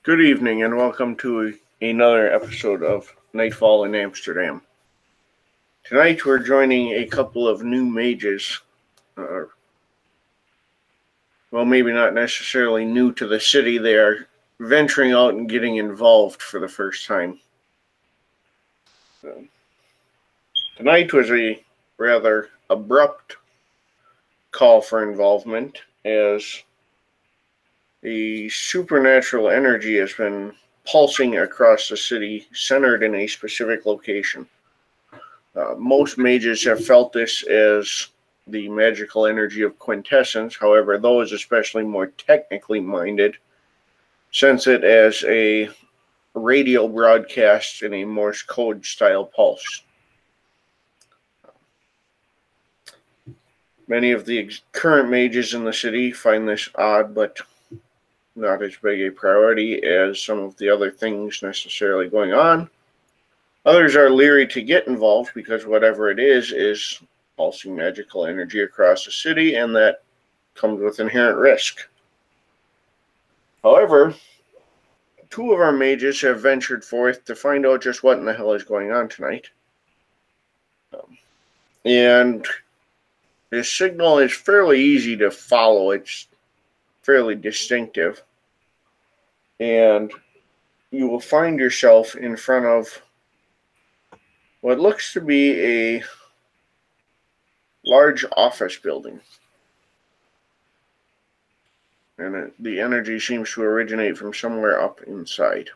Good evening and welcome to another episode of Nightfall in Amsterdam. Tonight we're joining a couple of new mages. Well, maybe not necessarily new to the city. They are venturing out and getting involved for the first time. Tonight was a rather abrupt call for involvement as a supernatural energy has been pulsing across the city, centered in a specific location. Most mages have felt this as the magical energy of quintessence. However, those especially more technically minded sense it as a radio broadcast in a Morse code style pulse. Many of the current mages in the city find this odd, but not as big a priority as some of the other things necessarily going on. Others are leery to get involved because whatever it is pulsing magical energy across the city, and that comes with inherent risk. However, two of our mages have ventured forth to find out just what in the hell is going on tonight. And this signal is fairly easy to follow. It's fairly distinctive. And you will find yourself in front of what looks to be a large office building. And the energy seems to originate from somewhere up inside.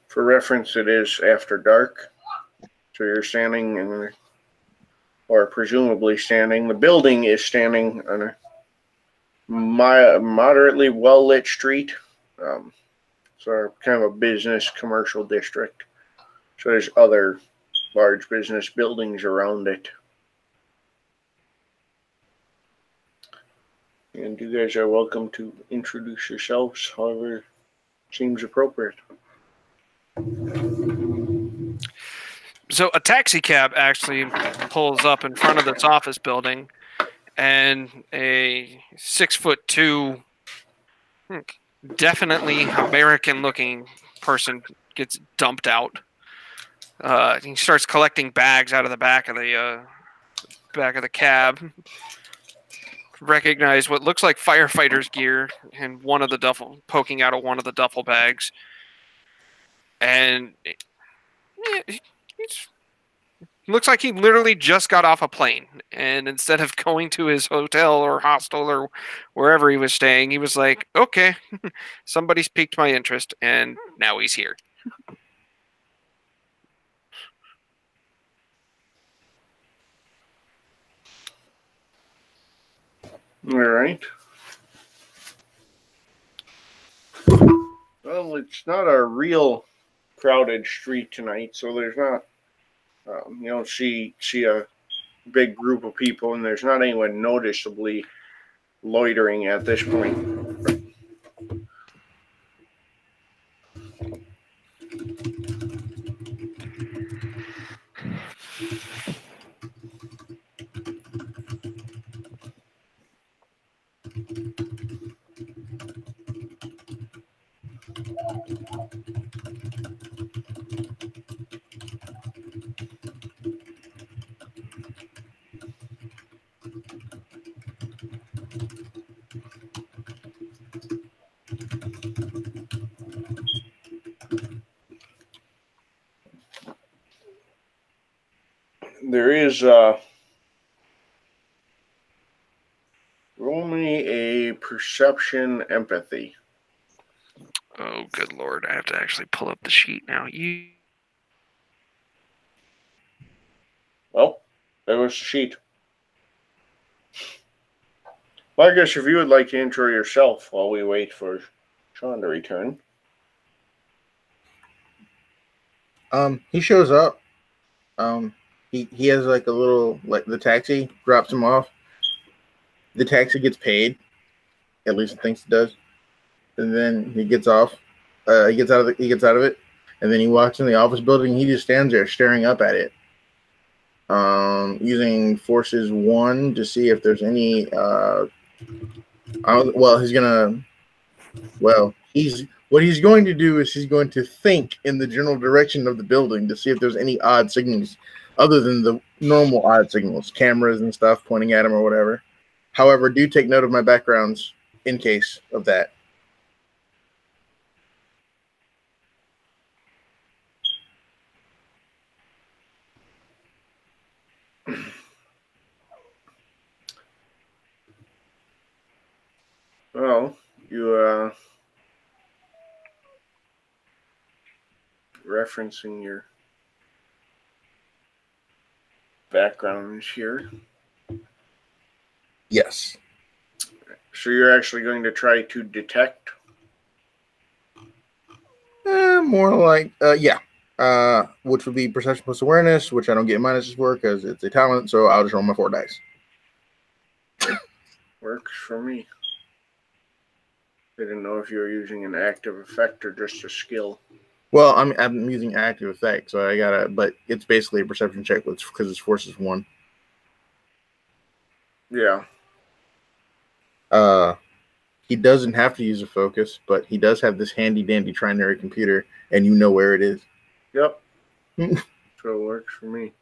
For reference, it is after dark. So you're standing in, or presumably standing. The building is standing on a moderately well-lit street. So kind of a business commercial district. So there's other large business buildings around it. And you guys are welcome to introduce yourselves however seems appropriate. So a taxi cab actually pulls up in front of this office building, and a 6'2", definitely American-looking person gets dumped out. He starts collecting bags out of the back of the cab. Recognize what looks like firefighter's gear and one of the duffel poking out of one of the duffel bags, and looks like he literally just got off a plane, and instead of going to his hotel or hostel or wherever he was staying, he was like, okay, somebody's piqued my interest, and now he's here. All right. Well, it's not a real crowded street tonight, so there's not, you don't see a big group of people, and there's not anyone noticeably loitering at this point. There is roll me a perception empathy. Oh, good Lord. I have to actually pull up the sheet now. Well, there was the sheet. Well, I guess if you would like to intro yourself while we wait for Sean to return. He shows up. He has like a little, like the taxi drops him off. The taxi gets paid. At least it thinks it does. And then he gets off. He gets out of it, and then he walks in the office building. He just stands there staring up at it. Using forces 1 to see if there's any. He's gonna. Well, what he's going to do is he's going to think in the general direction of the building to see if there's any odd signals other than the normal odd signals, cameras and stuff pointing at him or whatever. However, do take note of my backgrounds in case of that. Well, you referencing your backgrounds here. Yes. So you're actually going to try to detect? More like, yeah. Which would be perception plus awareness, which I don't get minuses for because it's a talent, so I'll just roll my 4 dice. Works for me. I didn't know if you were using an active effect or just a skill. Well, I'm using active effect, so I gotta, but it's basically a perception check because it's forces 1. Yeah. He doesn't have to use a focus, but he does have this handy dandy trinary computer, and you know where it is. Yep. So it works for me.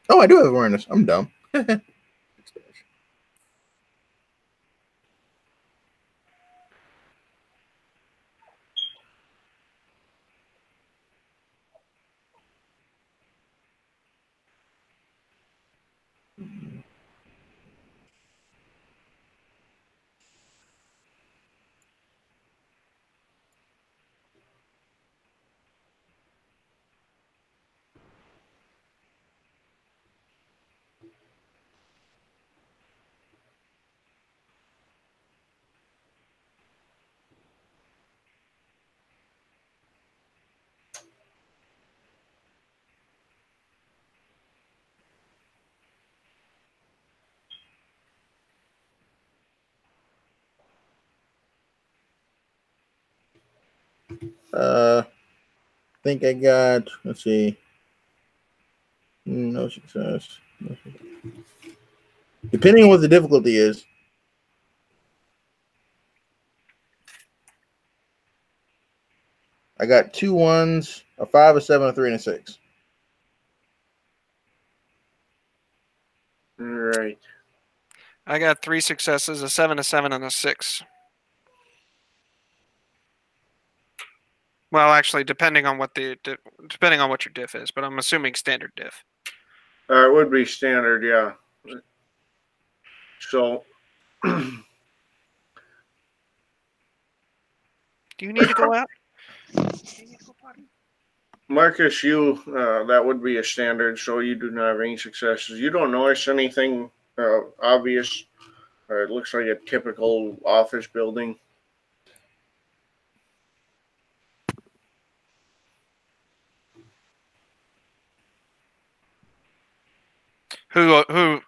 Oh, I do have awareness. I'm dumb. I think I got, let's see. No success. Depending on what the difficulty is. I got 2 1s, a 5, a 7, a 3, and a 6. All right. I got 3 successes, a 7, a 7, and a 6. Well, actually, depending on what your diff is, but I'm assuming standard diff. It would be standard, yeah. So. Do you need to go out? Marcus, that would be a standard, so you do not have any successes. You don't notice anything obvious. It looks like a typical office building.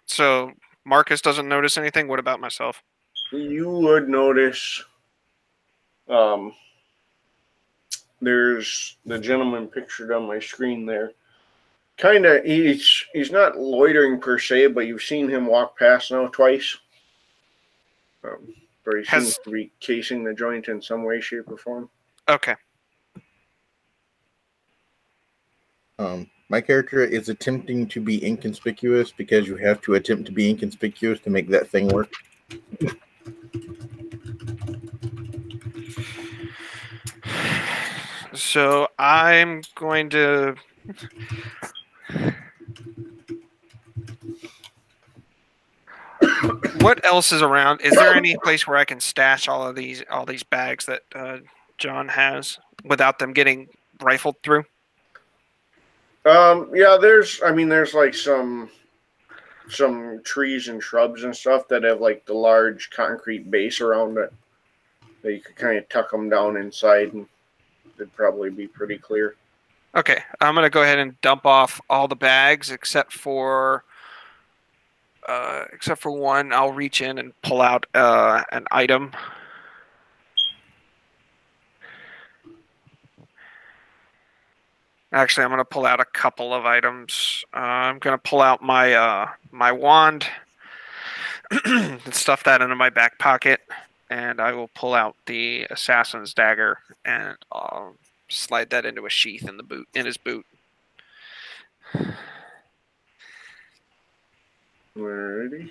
So Marcus doesn't notice anything? What about myself? You would notice there's the gentleman pictured on my screen there. Kind of, he's not loitering per se, but you've seen him walk past now twice. But he seems to be casing the joint in some way, shape, or form. Okay. My character is attempting to be inconspicuous because you have to attempt to be inconspicuous to make that thing work. So I'm going to... What else is around? Is there any place where I can stash all these bags that John has without them getting rifled through? Yeah, there's like some trees and shrubs and stuff that have like the large concrete base around it that you could kind of tuck them down inside, and it'd probably be pretty clear. Okay, I'm gonna go ahead and dump off all the bags except for one. I'll reach in and pull out an item Actually, I'm going to pull out a couple of items. I'm going to pull out my my wand and stuff that into my back pocket, and I will pull out the assassin's dagger and slide that into a sheath in his boot. Alrighty.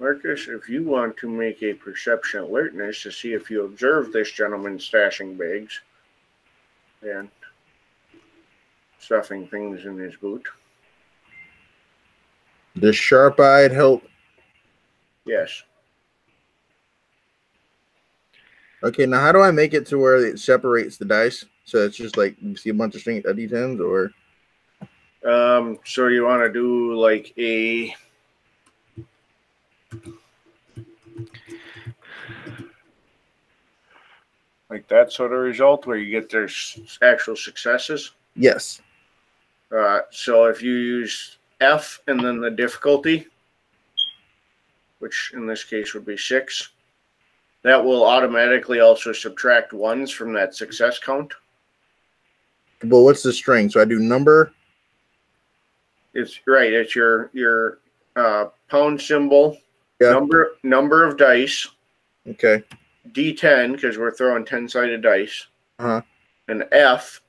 Marcus, if you want to make a perception alertness to see if you observe this gentleman stashing bags and stuffing things in his boot. Does sharp-eyed help? Yes. Okay, now how do I make it to where it separates the dice? So it's just like you see a bunch of string D10s, or So you want to do like a that sort of result where you get their actual successes. yes. So if you use F and then the difficulty, which in this case would be 6, that will automatically also subtract 1s from that success count. But what's the string? So I do number. It's right. It's your pound symbol, Yeah. number of dice, Okay. D10 because we're throwing 10-sided dice, Uh-huh. and F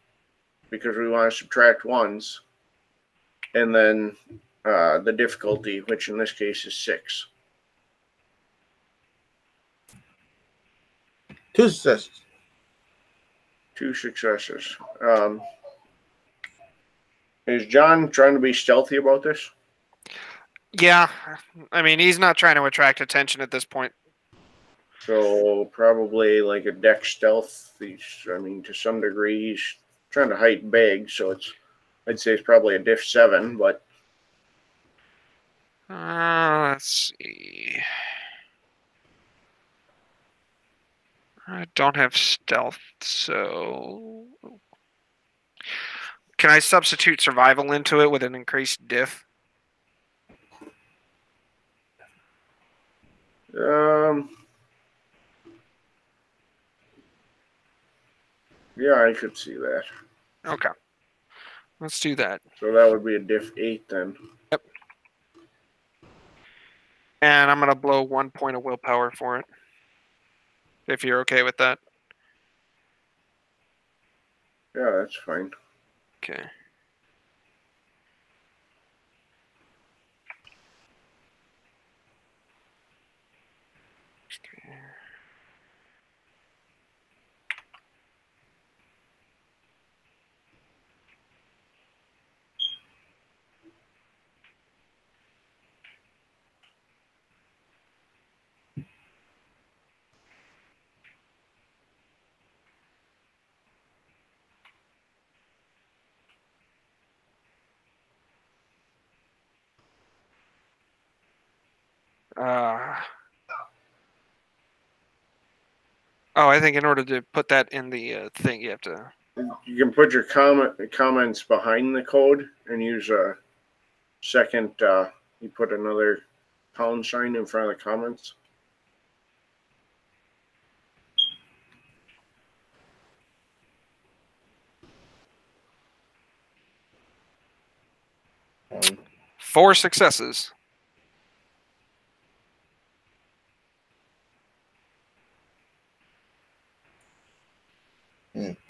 because we want to subtract 1s, and then the difficulty, which in this case is 6. 2 successes. 2 successes. Is John trying to be stealthy about this? Yeah, I mean, he's not trying to attract attention at this point. So probably like a deck stealth. I mean, to some degree, he's trying to hide bags, so I'd say it's probably a diff 7, but Let's see. I don't have stealth, so can I substitute survival into it with an increased diff? Yeah, I could see that. Okay. Let's do that. So that would be a diff 8 then. Yep. And I'm going to blow 1 point of willpower for it. If you're okay with that. Yeah, that's fine. Okay. I think in order to put that in the thing, you have to. You can put your comments behind the code and use a second. You put another pound sign in front of the comments. Four successes.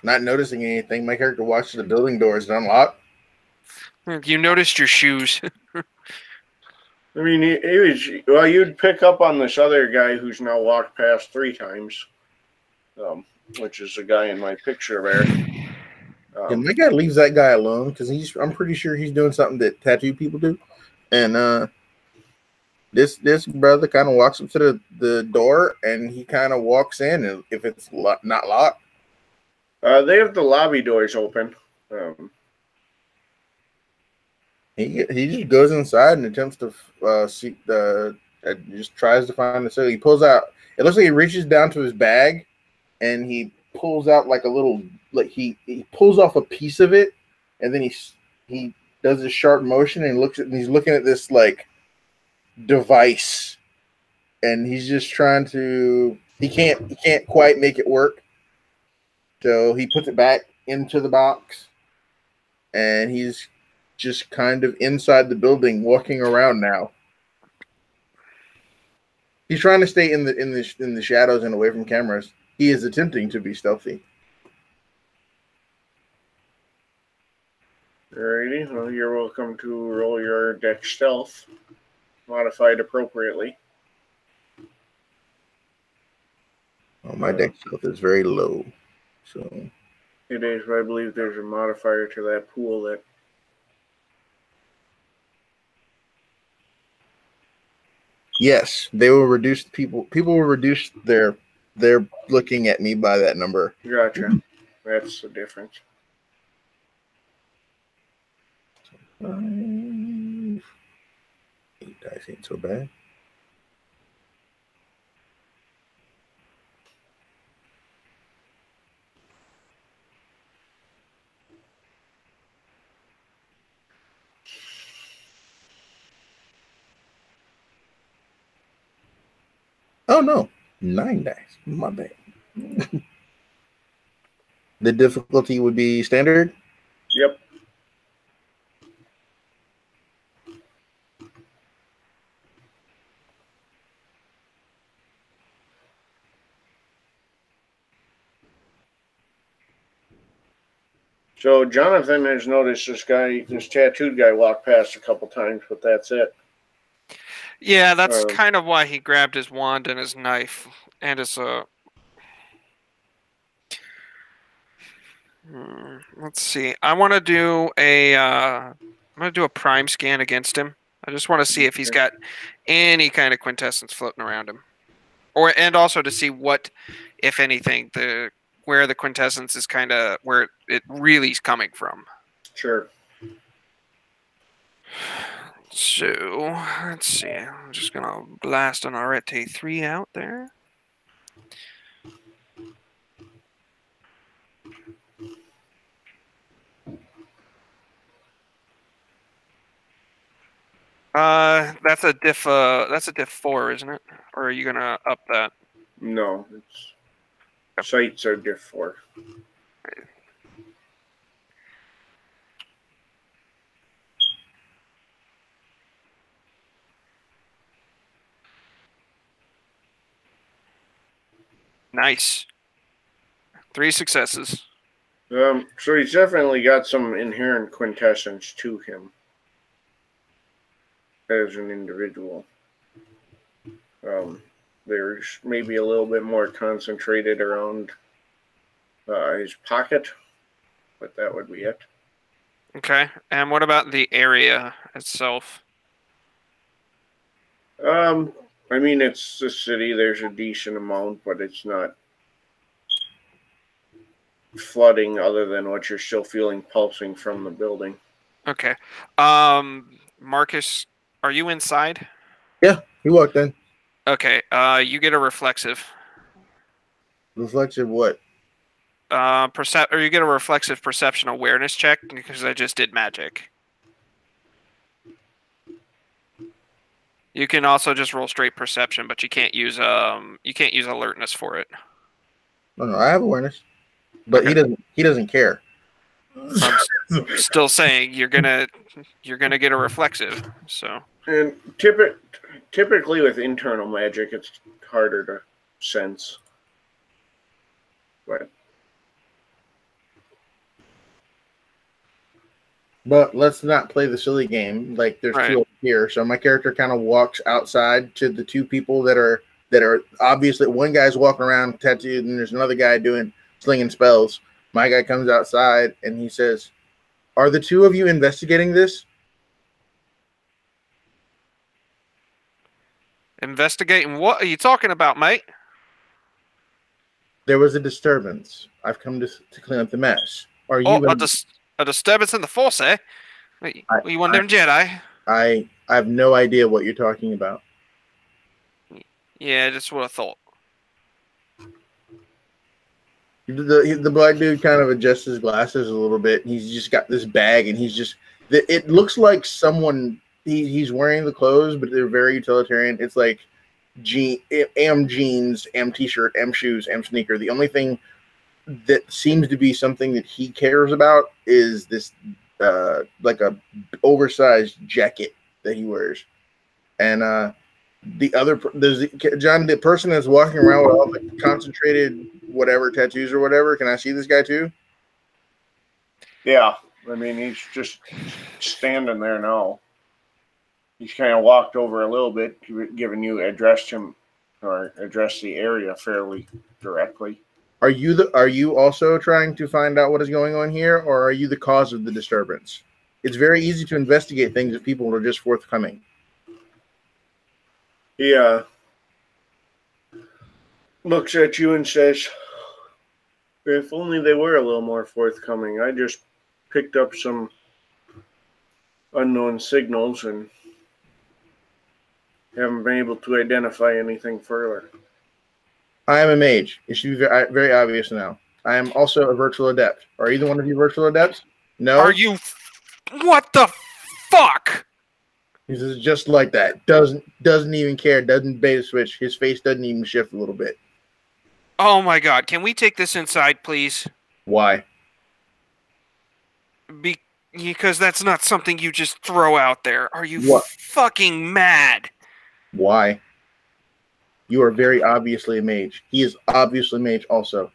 Not noticing anything. My character watches the building doors unlocked. You noticed your shoes. I mean, he was. Well, you'd pick up on this other guy who's now walked past 3 times, which is the guy in my picture there. And my guy leaves that guy alone because I'm pretty sure he's doing something that tattoo people do. And this brother kind of walks up to the door and he kind of walks in, and if it's not locked, they have the lobby doors open. He just goes inside and attempts to seek just tries to find the cell. He pulls out. It looks like he reaches down to his bag, and he pulls out like a little he pulls off a piece of it, and then he does a sharp motion and he's looking at this like device and he's just trying to. He can't quite make it work. So he puts it back into the box, and he's just kind of inside the building, walking around now. He's trying to stay in the shadows and away from cameras. He is attempting to be stealthy. Alrighty, well, you're welcome to roll your deck stealth, modified appropriately. Oh, my deck stealth is very low, so It is, but I believe there's a modifier to that pool that. yes, they will reduce people. People will reduce their looking at me by that number. Gotcha. That's the difference. 5, 8 dice ain't so bad. Oh no, 9 dice. My bad. The difficulty would be standard. Yep. So Jonathan has noticed this tattooed guy walk past a couple times, but that's it. Yeah, that's kind of why he grabbed his wand and his knife and his let's see. I want to do I'm gonna do a prime scan against him. I just want to see if he's got any kind of quintessence floating around him, and also to see what, if anything, where the quintessence is kind of where it really is coming from. Sure. So let's see. I'm just gonna blast an Arete 3 out there. That's a diff 4, isn't it? Or are you gonna up that? No, sights are diff 4. Nice. 3 successes. So he's definitely got some inherent quintessence to him as an individual. There's maybe a little bit more concentrated around his pocket, but that would be it. Okay. And what about the area itself? I mean, it's the city. There's a decent amount, but it's not flooding other than what you're still feeling pulsing from the building. Okay. Marcus, are you inside? Yeah, he walked in. Okay. You get a reflexive. Reflexive what? Or you get a reflexive perception awareness check because I just did magic. You can also just roll straight perception, but you can't use alertness for it. No, I have awareness, but Okay. he doesn't care. I'm still saying you're gonna get a reflexive. So. And typically with internal magic, it's harder to sense. But let's not play the silly game. Like there's two over here, so my character kind of walks outside to the 2 people that are obviously, one guy's walking around tattooed, and there's another guy doing slinging spells. My guy comes outside and he says, "Are the 2 of you investigating this?" Investigating what are you talking about, mate? There was a disturbance. I've come to clean up the mess. Are you a disturbance in the force, eh? You want them Jedi? I have no idea what you're talking about. Yeah, that's what I thought. The black dude kind of adjusts his glasses a little bit. And he's just got this bag, and it looks like someone. He's wearing the clothes, but they're very utilitarian. It's like am jeans, am t-shirt, am shoes, am sneaker. The only thing that seems to be something that he cares about is this like a oversized jacket that he wears. And John, the person that's walking around with all the concentrated whatever tattoos or whatever, can I see this guy too? Yeah, I mean, he's just standing there now. He's kind of walked over a little bit, given you addressed him or addressed the area fairly directly. Are you also trying to find out what is going on here, or are you the cause of the disturbance? It's very easy to investigate things if people are just forthcoming. He looks at you and says, if only they were a little more forthcoming. I just picked up some unknown signals and haven't been able to identify anything further. I am a mage. It should be very obvious now. I am also a virtual adept. Are either one of you virtual adepts? No? Are you... What the fuck? He's just like that. Doesn't even care. Doesn't beta switch. His face doesn't even shift a little bit. Oh my god. Can we take this inside, please? Why? Because that's not something you just throw out there. Are you What? fucking mad? Why? You are very obviously a mage. He is obviously a mage also.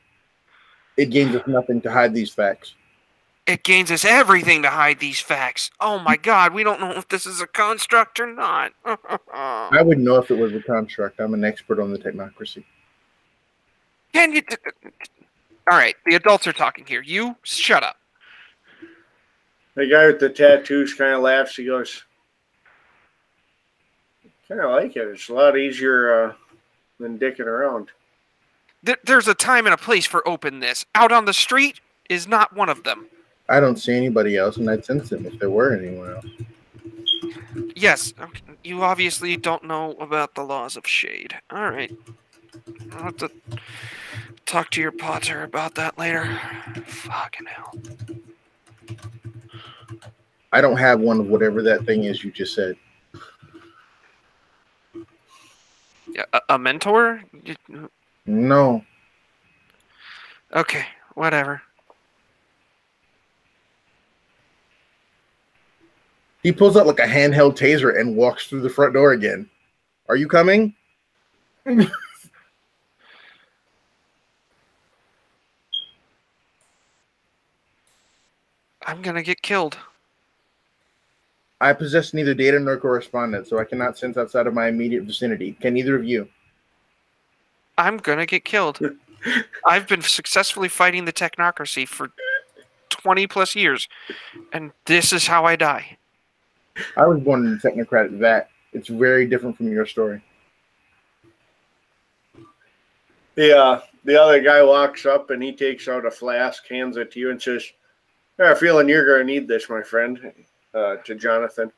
It gains us nothing to hide these facts. It gains us everything to hide these facts. Oh my god, we don't know if this is a construct or not. I would know if it was a construct. I'm an expert on the technocracy. Can you... All right, the adults are talking here. You, shut up. The guy with the tattoos kind of laughs. He goes, kind of like it. It's a lot easier than dicking around. There's a time and a place for openness. Out on the street is not one of them. I don't see anybody else, and I'd sense them if there were anyone else. Yes, you obviously don't know about the laws of shade. All right. I'll have to talk to your Potter about that later. Fucking hell. I don't have one of whatever that thing is you just said. Yeah, a mentor? No. Okay, whatever. He pulls out like a handheld taser and walks through the front door again. Are you coming? I'm gonna get killed. I possess neither data nor correspondence, so I cannot sense outside of my immediate vicinity. Can either of you? I'm gonna get killed. I've been successfully fighting the technocracy for 20 plus years, and this is how I die. I was born in a technocratic vat. It's very different from your story. The other guy walks up and he takes out a flask, hands it to you, and says, I have a feeling you're going to need this, my friend, to Jonathan.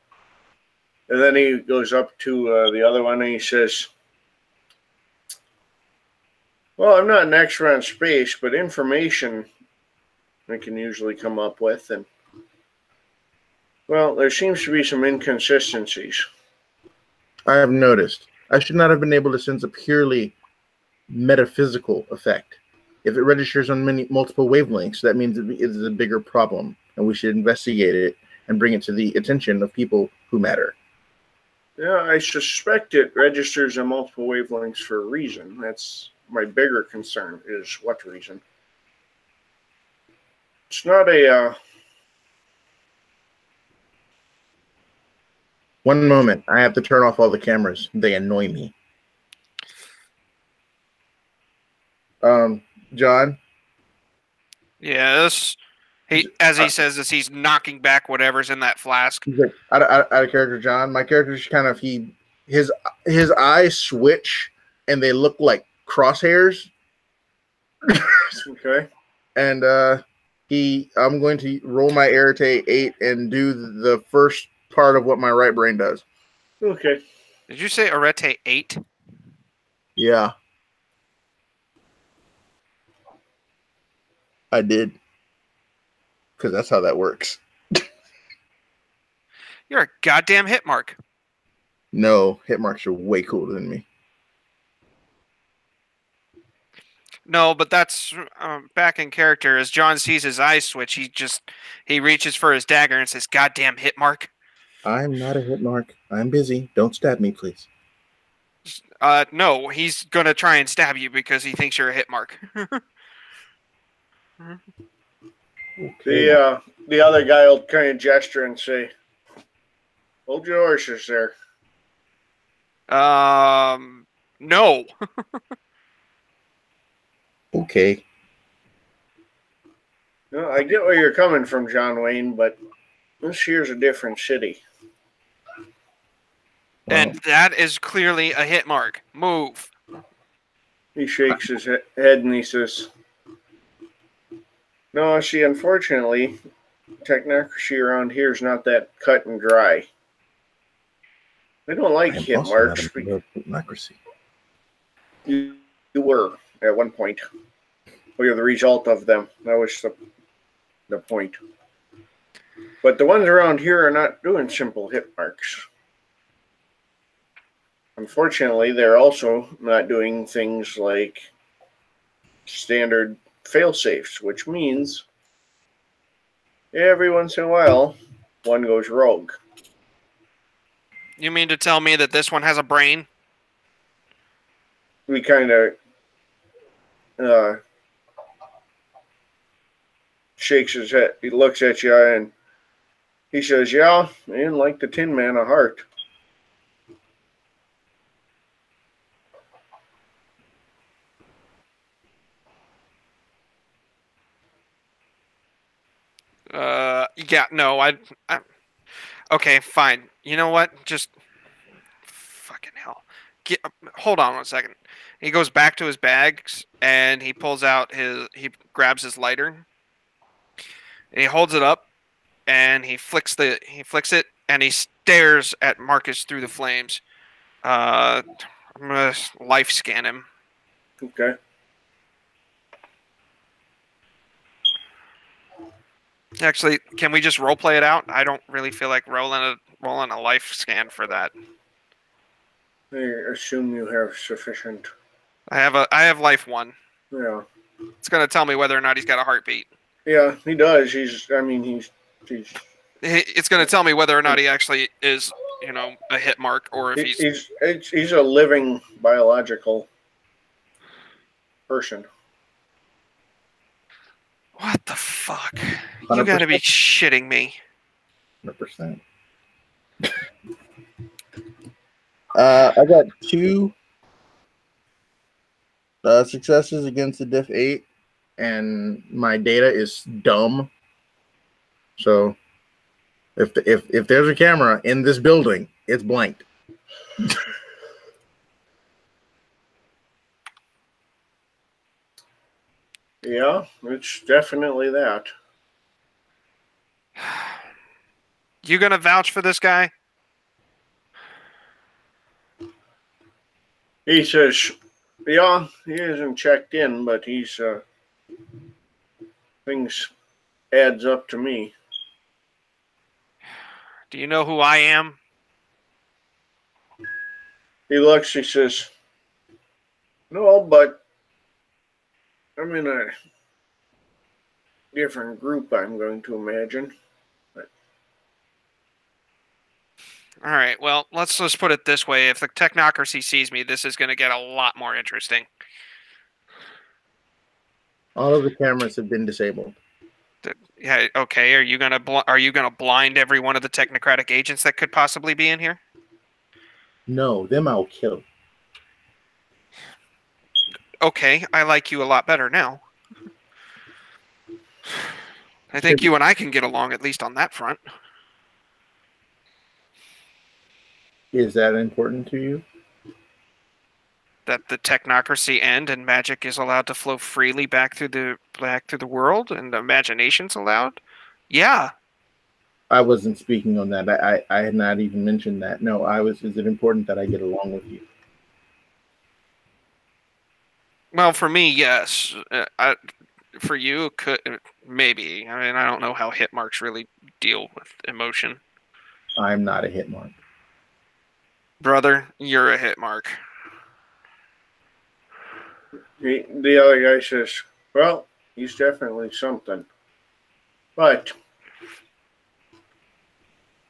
And then he goes up to the other one and he says, well, I'm not an expert on space, but information I can usually come up with. And, well, there seems to be some inconsistencies. I have noticed. I should not have been able to sense a purely metaphysical effect. If it registers on multiple wavelengths, that means it is a bigger problem, and we should investigate it and bring it to the attention of people who matter. Yeah, I suspect it registers on multiple wavelengths for a reason. That's my bigger concern, is what reason. It's not a... One moment. I have to turn off all the cameras. They annoy me. John? Yes. He says this, he's knocking back whatever's in that flask. He's like, out of character, John. My character's kind of, his eyes switch and they look like crosshairs. Okay. And I'm going to roll my Irritate 8 and do the first part of what my right brain does. Okay. Did you say Arete 8? Yeah. I did. Because that's how that works. You're a goddamn hit mark. No, hit marks are way cooler than me. No, but that's back in character. As John sees his eyes switch, he reaches for his dagger and says, "Goddamn hit mark." I'm not a hit mark. I'm busy. Don't stab me, please. No, he's gonna try and stab you because he thinks you're a hit mark. Okay. The other guy will kind of gesture and say, "Hold your horses there." No. Okay. No, I get where you're coming from, John Wayne, but this here's a different city. Well, And that is clearly a hit mark. Move. He shakes his head and he says, "No, see, unfortunately, technocracy around here is not that cut and dry. They don't like I am hit also not marks. a member of democracy. You were at one point. We are the result of them. That was the point. But the ones around here are not doing simple hit marks. Unfortunately, they're also not doing things like standard fail safes, which means every once in a while one goes rogue." You mean to tell me that this one has a brain? He kind of shakes his head. He looks at you and he says, "Yeah, and like the Tin Man, a heart." Yeah, no, I okay, fine. You know what? Just fucking hell. Hold on one second. He goes back to his bags and he pulls out he grabs his lighter and he holds it up and he flicks it and he stares at Marcus through the flames. I'm gonna life scan him. Okay. Actually, can we just role play it out? I don't really feel like rolling a life scan for that. I assume you have sufficient. I have life 1. Yeah. It's gonna tell me whether or not he's got a heartbeat. Yeah, he does. He's It's gonna tell me whether or not he actually is, a hit mark or if he's a living biological person. What the fuck? You gotta be shitting me. 100%. I got 2 successes against the Diff 8, and my data is dumb. So if there's a camera in this building, it's blanked. Yeah, it's definitely that. You gonna vouch for this guy? He says, "Yeah, he hasn't checked in, but he's things adds up to me." Do you know who I am? He looks. He says, "No, but I'm in a different group, I'm going to imagine." All right, well, let's just put it this way. If the technocracy sees me, this is going to get a lot more interesting. All of the cameras have been disabled. Yeah, okay. Are you gonna blind every one of the technocratic agents that could possibly be in here? No, them I'll kill. Okay, I like you a lot better now. I think you and I can get along, at least on that front. Is that important to you? That the technocracy end and magic is allowed to flow freely back through the world and the imagination's allowed? Yeah. I wasn't speaking on that. I had not even mentioned that. No, I was. Is it important that I get along with you? Well, for me, yes. For you, maybe. I mean, I don't know how hit marks really deal with emotion. I'm not a hit mark. Brother, you're a hit mark. The other guy says, well, he's definitely something. But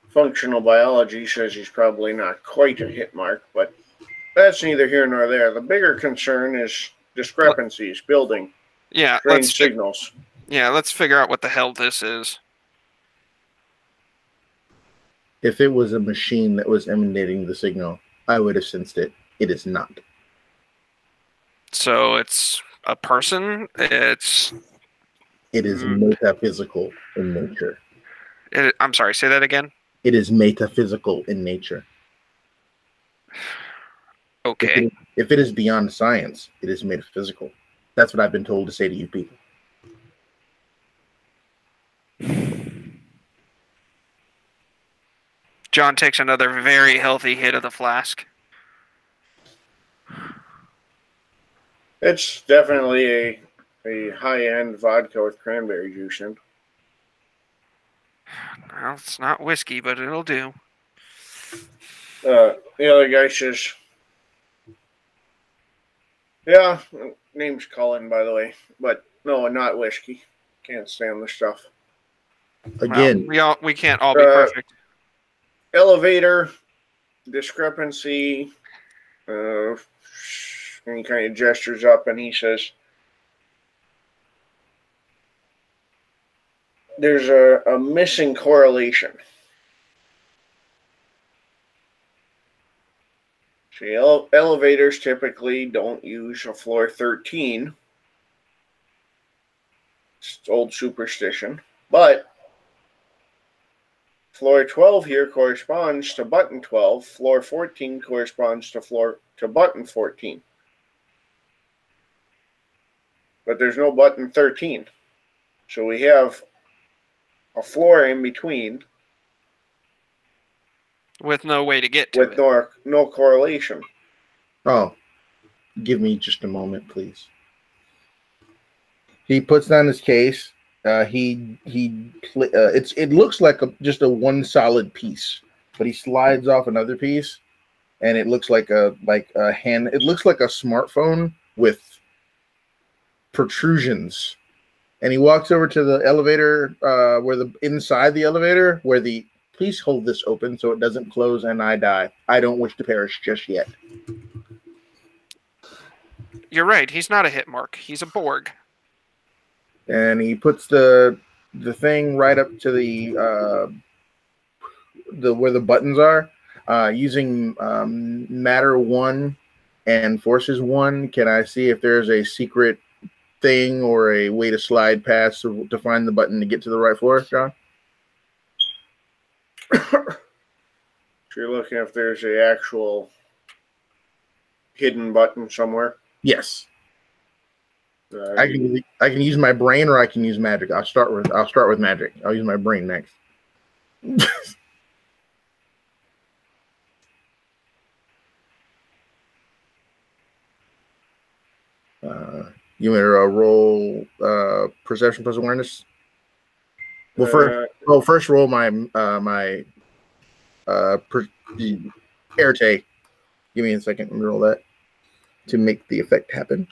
functional biology says he's probably not quite a hit mark, but that's neither here nor there. The bigger concern is discrepancies, building, Yeah, strange signals. let's figure out what the hell this is. If it was a machine that was emanating the signal, I would have sensed it. It is not. So it's a person. It is metaphysical in nature. I'm sorry, say that again. It is metaphysical in nature. Okay. If it is beyond science, it is metaphysical. That's what I've been told to say to you people. John takes another very healthy hit of the flask. It's definitely a high-end vodka with cranberry juice in. Well, it's not whiskey, but it'll do. The other guy says, yeah, name's Cullen, by the way, but no, not whiskey. Can't stand the stuff. Again, well, we can't all be perfect. Elevator discrepancy. And he kind of gestures up and he says, there's a missing correlation. See, elevators typically don't use a floor 13. It's old superstition. But floor 12 here corresponds to button 12. Floor 14 corresponds to button 14. But there's no button 13. So we have a floor in between. With no way to get to it. With no correlation. Oh, give me just a moment, please. He puts down his case. It looks like just a one solid piece, but he slides off another piece, and it looks like a hand. It looks like a smartphone with protrusions, and he walks over to the elevator, inside the elevator where the. Please hold this open so it doesn't close and I die. I don't wish to perish just yet. You're right. He's not a hit mark. He's a Borg. And he puts the thing right up to the where the buttons are, using matter 1 and forces 1. Can I see if there's a secret thing or a way to slide past to find the button to get to the right floor, John? So you're looking if there's an actual hidden button somewhere? Yes. I can use my brain or I can use magic. I'll start with magic. I'll use my brain next. You want to roll perception plus awareness? Well, first roll my Erte. Give me a second. Let me roll that to make the effect happen.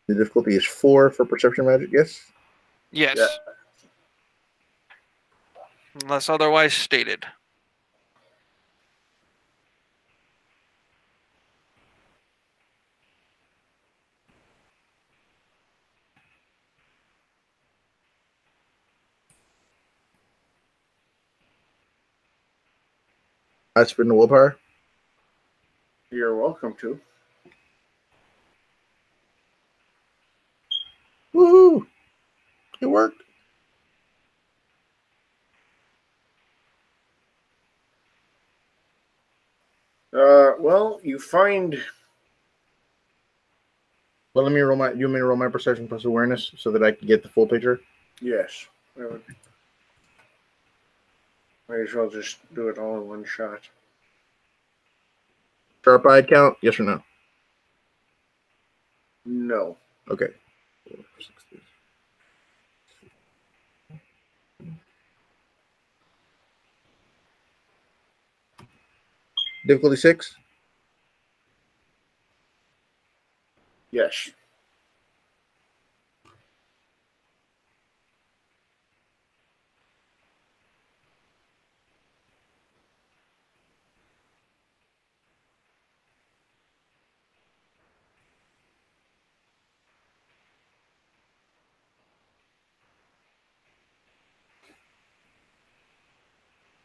The difficulty is 4 for perception magic. Yes. Yes. Yeah. Unless otherwise stated. I spend the willpower. You're welcome to. Woohoo! It worked. Well, you find. Well, let me roll my. You want me to roll my perception plus awareness so that I can get the full picture? Yes. Might as well just do it all in one shot. Sharp-eyed count? Yes or no? No. Okay. Difficulty 6. Yes.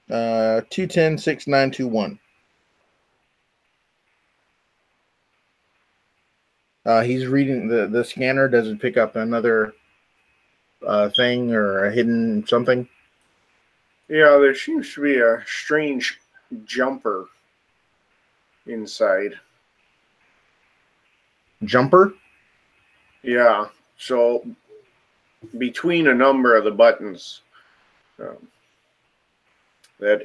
Uh, 210-6921. He's reading the scanner. Doesn't pick up another thing or a hidden something. Yeah, there seems to be a strange jumper inside. Jumper. Yeah, so between a number of the buttons, um, that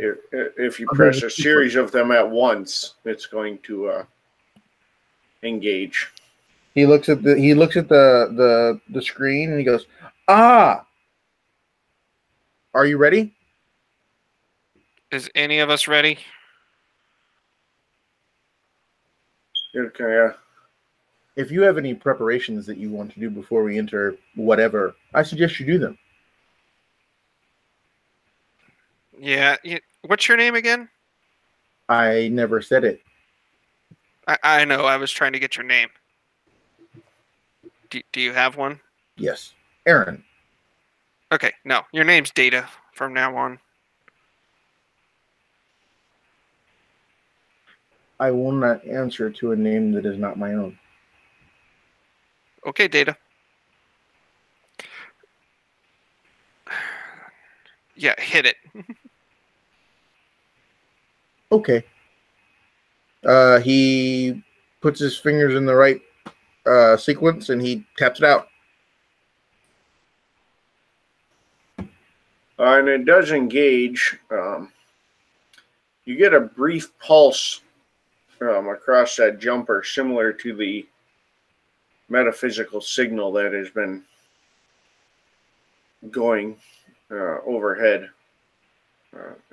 if you press a series of them at once, it's going to engage. He looks at the screen and he goes, "Ah, are you ready?" Is any of us ready? Okay. If you have any preparations that you want to do before we enter whatever, I suggest you do them. Yeah. What's your name again? I never said it. I know. I was trying to get your name. Do you have one? Yes, Aaron. Okay. No, your name's Data from now on. I will not answer to a name that is not my own. Okay, Data. Yeah, hit it. Okay. He puts his fingers in the right sequence and he taps it out. And it does engage. You get a brief pulse across that jumper, similar to the metaphysical signal that has been going overhead,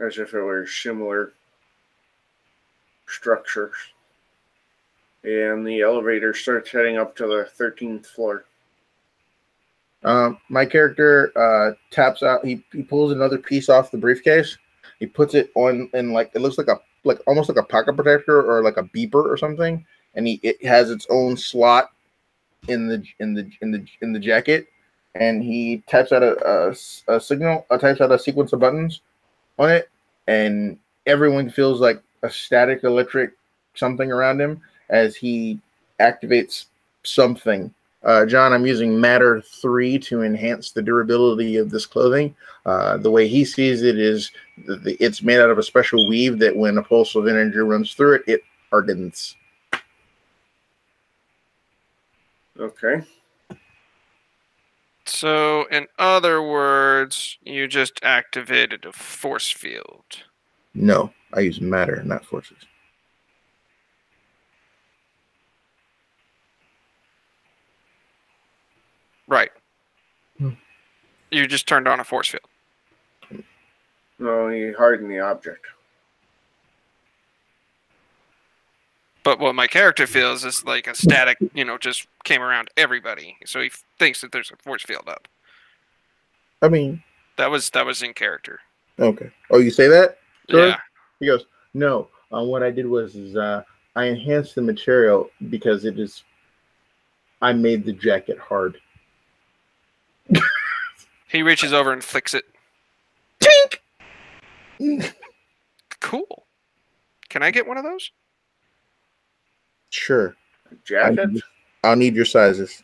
as if it were similar structures. And the elevator starts heading up to the 13th floor. My character taps out. He pulls another piece off the briefcase. He puts it on, and like it looks like almost like a pocket protector or like a beeper or something. And it has its own slot in the jacket. And he types out a signal. Types out a sequence of buttons on it, and everyone feels like a static electric something around him as he activates something. John, I'm using Matter 3 to enhance the durability of this clothing. The way he sees it is it's made out of a special weave that when a pulse of energy runs through it, it hardens. Okay. So, in other words, you just activated a force field. No, I use matter, not forces. Right. You just turned on a force field. No, you harden the object. But what my character feels is like a static, just came around everybody. So he thinks that there's a force field up. I mean, that was in character. Okay. Oh, you say that? Sir? Yeah. He goes, no. What I did was I enhanced the material because I made the jacket hard. He reaches over and flicks it. Tink! Cool. Can I get one of those? Sure. Jacket? I'll need your sizes.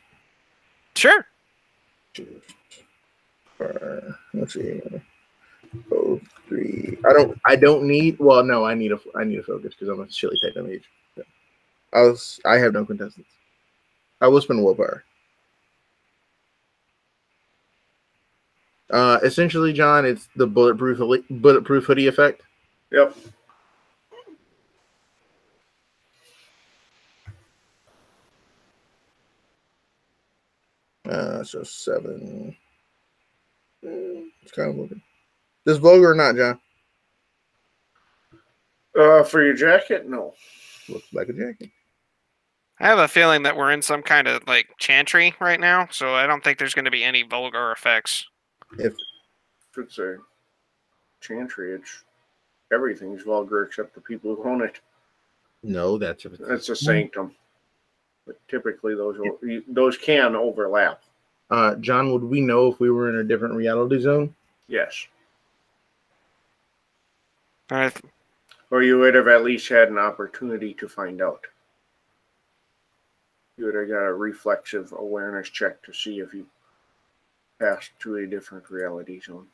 Sure. Let's see. 3. I don't need. Well, no, I need a focus because I'm a chili type mage. I have no contestants. I will spend willpower. Essentially, John, it's the bulletproof hoodie effect. Yep. So 7. It's kind of looking. This vulgar or not, John? For your jacket, no. Looks like a jacket. I have a feeling that we're in some kind of like chantry right now, so I don't think there's going to be any vulgar effects. If It's a chantry, it's everything's vulgar except the people who own it. no, that's if It's a sanctum. But typically, those can overlap. John, would we know if we were in a different reality zone? Yes. I Or you would have at least had an opportunity to find out. You would have got a reflexive awareness check to see if you passed to a different reality zone.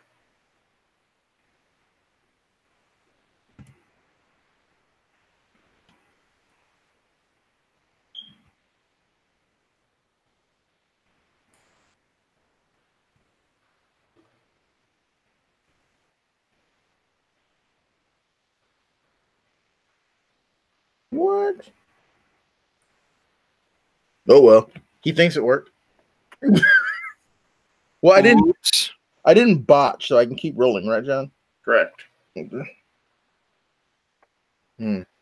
What? Oh well, he thinks it worked. Well, Oops. I didn't botch, so I can keep rolling, right, John? Correct. The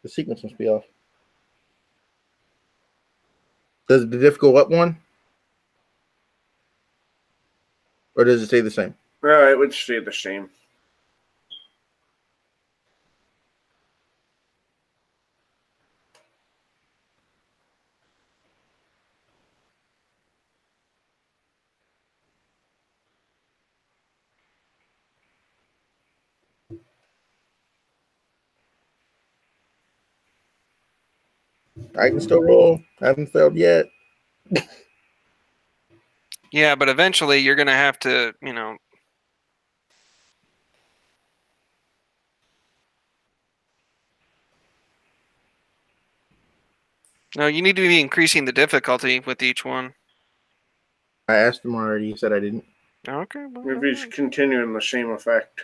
sequence must be off. Does the diff go up one? Or does it stay the same? Well, it would stay the same. I can still roll. I haven't failed yet. Yeah, but eventually you're going to have to, No, you need to be increasing the difficulty with each one. I asked him already. He said I didn't. Okay. If he's continuing the same effect.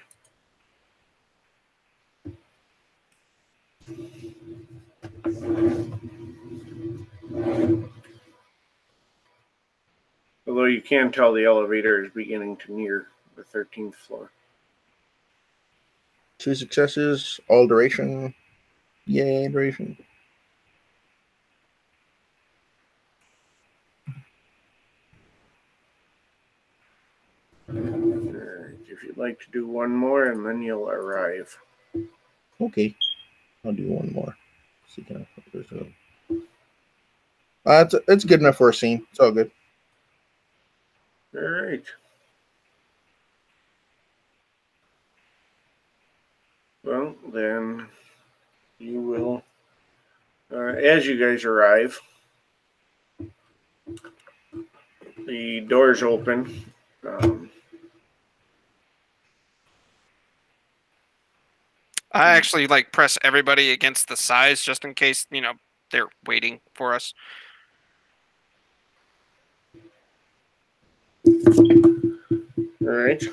Although you can tell the elevator is beginning to near the 13th floor. 2 successes, all duration. Yay, duration. If you'd like to do one more, and then you'll arrive. Okay, I'll do one more. See, can it's good enough for a scene. It's all good. All right. Well, then you will, as you guys arrive, the doors open. I actually press everybody against the sides just in case, they're waiting for us. All right.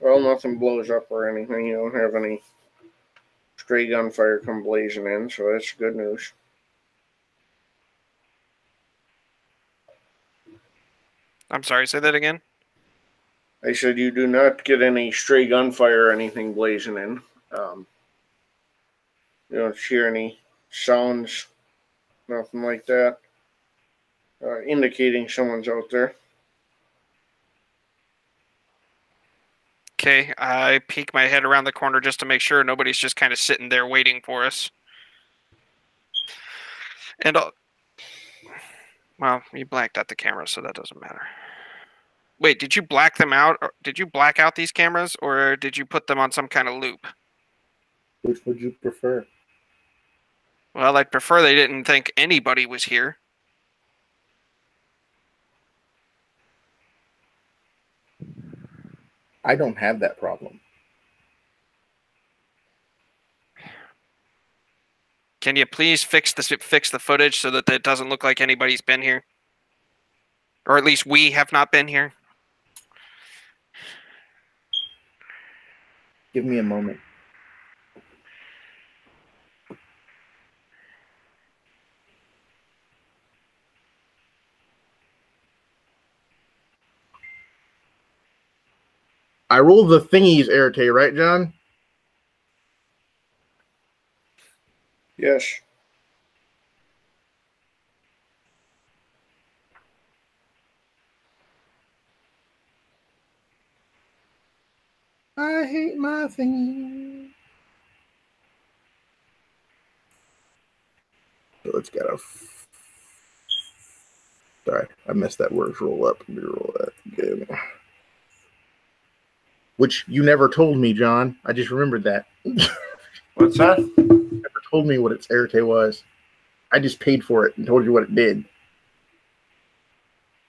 Well, nothing blows up or anything. You don't have any stray gunfire come blazing in, so that's good news. I'm sorry, say that again? I said you do not get any stray gunfire or anything blazing in. You don't hear any sounds, nothing like that, indicating someone's out there. Okay, I peek my head around the corner just to make sure nobody's just kind of sitting there waiting for us. And, well, you blacked out the camera, so that doesn't matter. Wait, did you black them out? Or did you black out these cameras, or did you put them on some kind of loop? Which would you prefer? Well, I'd prefer they didn't think anybody was here. I don't have that problem. Can you please fix the footage so that it doesn't look like anybody's been here? Or at least we have not been here? Give me a moment. I rolled the thingies, Arete, right, John? Yes. I hate my thingy. So it's got a. Sorry, I messed that word. Roll up. Let me roll that. Good. Which you never told me, John. I just remembered that. What's that? Never told me what its arete was. I just paid for it and told you what it did.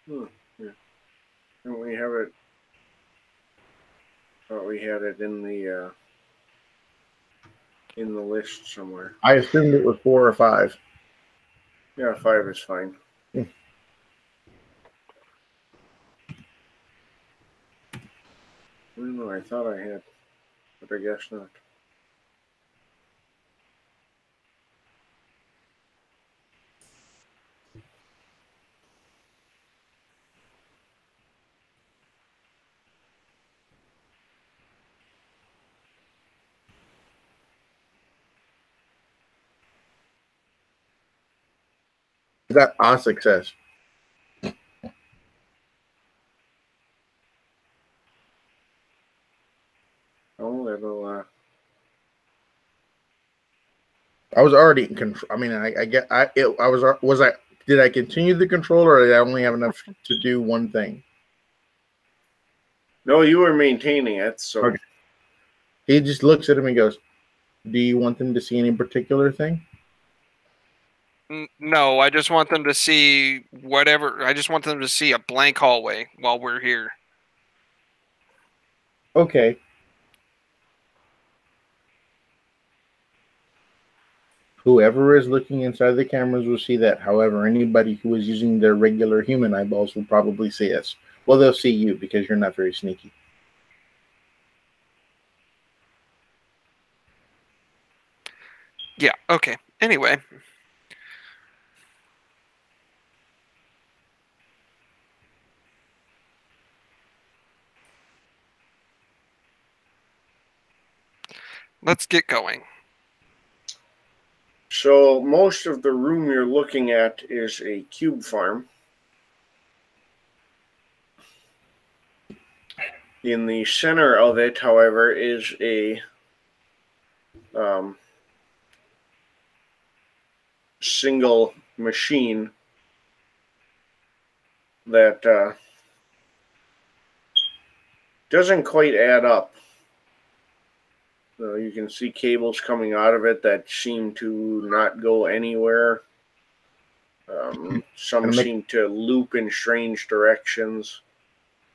Yeah. Don't we have it? Thought we had it in the list somewhere. I assumed it was 4 or 5. Yeah, 5 is fine. Hmm. I don't know. I thought I had, but I guess not. I got a success. Oh, that'll. I was already in control. I mean, I get. I was. I did I continue the controller, or did I only have enough to do one thing? No, you were maintaining it, so. Okay. He just looks at him and goes, "Do you want them to see any particular thing?" No, I just want them to see whatever. I just want them to see a blank hallway while we're here. Okay. Whoever is looking inside the cameras will see that. However, anybody who is using their regular human eyeballs will probably see us. Well, they'll see you because you're not very sneaky. Yeah, okay. Anyway. Let's get going. So most of the room you're looking at is a cube farm. In the center of it, however, is a single machine that doesn't quite add up. You can see cables coming out of it that seem to not go anywhere. Some seem to loop in strange directions.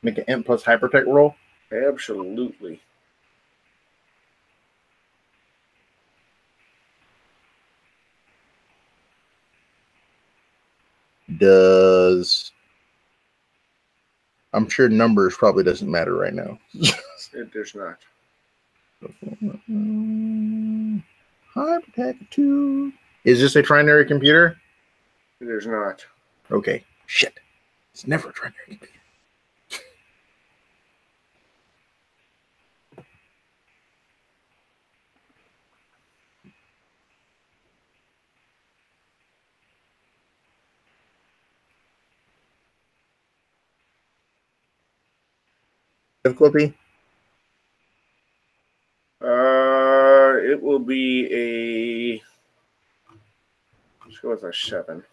Make an Int plus hypertech roll. Absolutely. Does I'm sure numbers probably doesn't matter right now. It does not. Hypertech 2. Is this a trinary computer? It is not. Okay. Shit. It's never a trinary computer. Difficulty? It will be a. Let's go with a 7.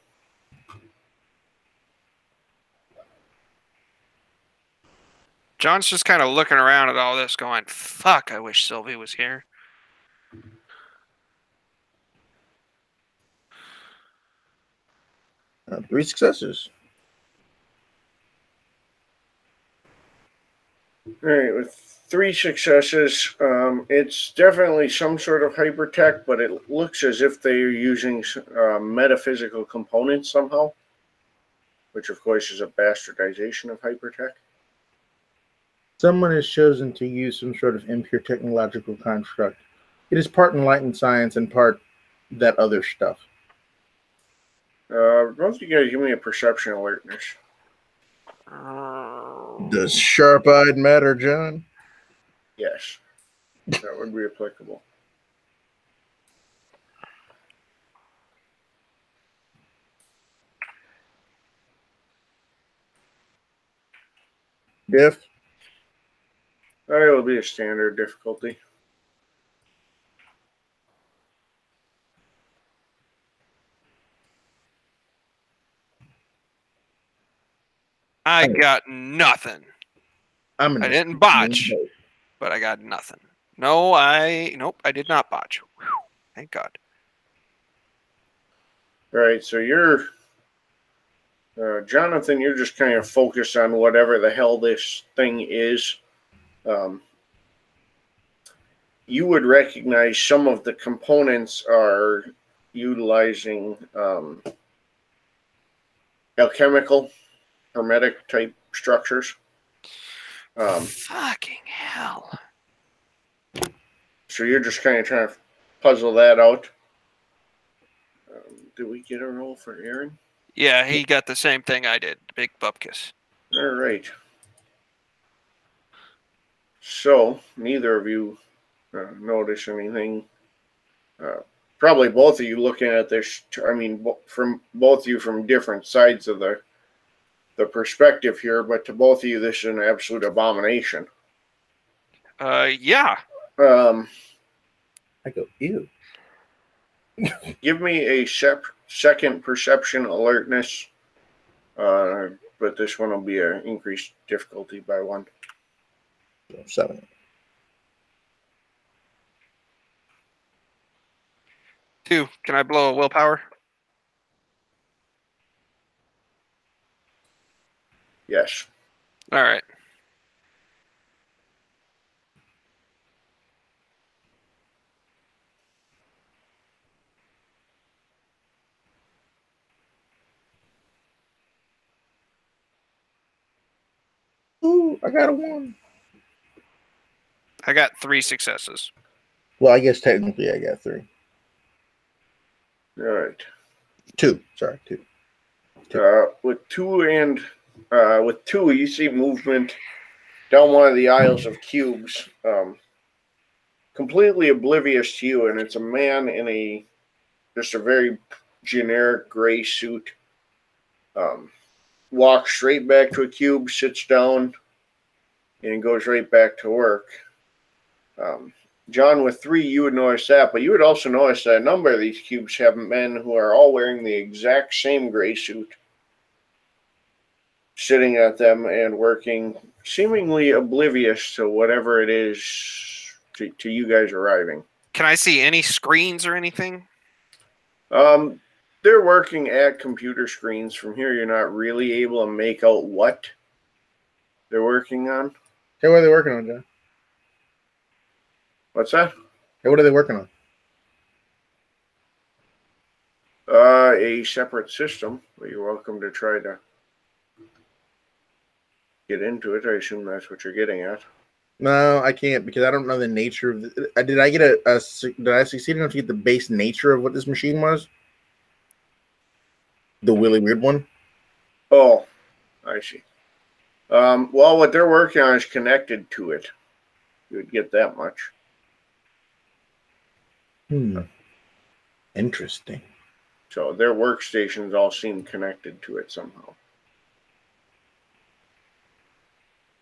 John's just kind of looking around at all this going, fuck, I wish Sylvie was here. Three successes. All right, with 3 successes, it's definitely some sort of hypertech, but it looks as if they're using metaphysical components somehow, which of course is a bastardization of hypertech. Someone has chosen to use some sort of impure technological construct. It is part enlightened science and part that other stuff. Both of you guys give me a perception alertness. Does sharp-eyed matter, John? Yes, that would be applicable. Diff. It will be a standard difficulty. I got nothing. I'm in I a didn't botch, boat. but I got nothing. Nope, I did not botch. Whew, thank God. All right, so you're Jonathan. You're just kind of focused on whatever the hell this thing is. You would recognize some of the components are utilizing alchemical, hermetic type structures. Fucking hell. So you're just kind of trying to puzzle that out. Did we get a roll for Aaron? Yeah, he got the same thing I did. Big bupkis. All right. So neither of you notice anything. Probably both of you looking at this. I mean, from both of you from different sides of the perspective here, but to both of you, this is an absolute abomination. Yeah. I go, ew. Give me a second perception alertness, but this one will be an increased difficulty by 1. 7. 2. Can I blow a willpower? Yes. All right. Ooh, I got a 1. I got 3 successes. Well, I guess technically I got 3. All right. 2. Sorry, 2. With 2, you see movement down one of the aisles of cubes, completely oblivious to you, and it's a man in just a very generic gray suit. Walks straight back to a cube, sits down, and goes right back to work. John, with 3, you would notice that, but you would also notice that a number of these cubes have men who are all wearing the exact same gray suit, sitting at them and working, seemingly oblivious to whatever it is to you guys arriving. Can I see any screens or anything? They're working at computer screens. From here, you're not really able to make out what they're working on. Hey, what are they working on, John? What's that? Hey, what are they working on? A separate system, but you're welcome to try to get into it. I assume that's what you're getting at. No, I can't because I don't know the nature of. Did I get did I succeed enough to get the base nature of what this machine was? The really weird one. Oh, I see. Well, what they're working on is connected to it. You would get that much. Interesting. So their workstations all seem connected to it somehow.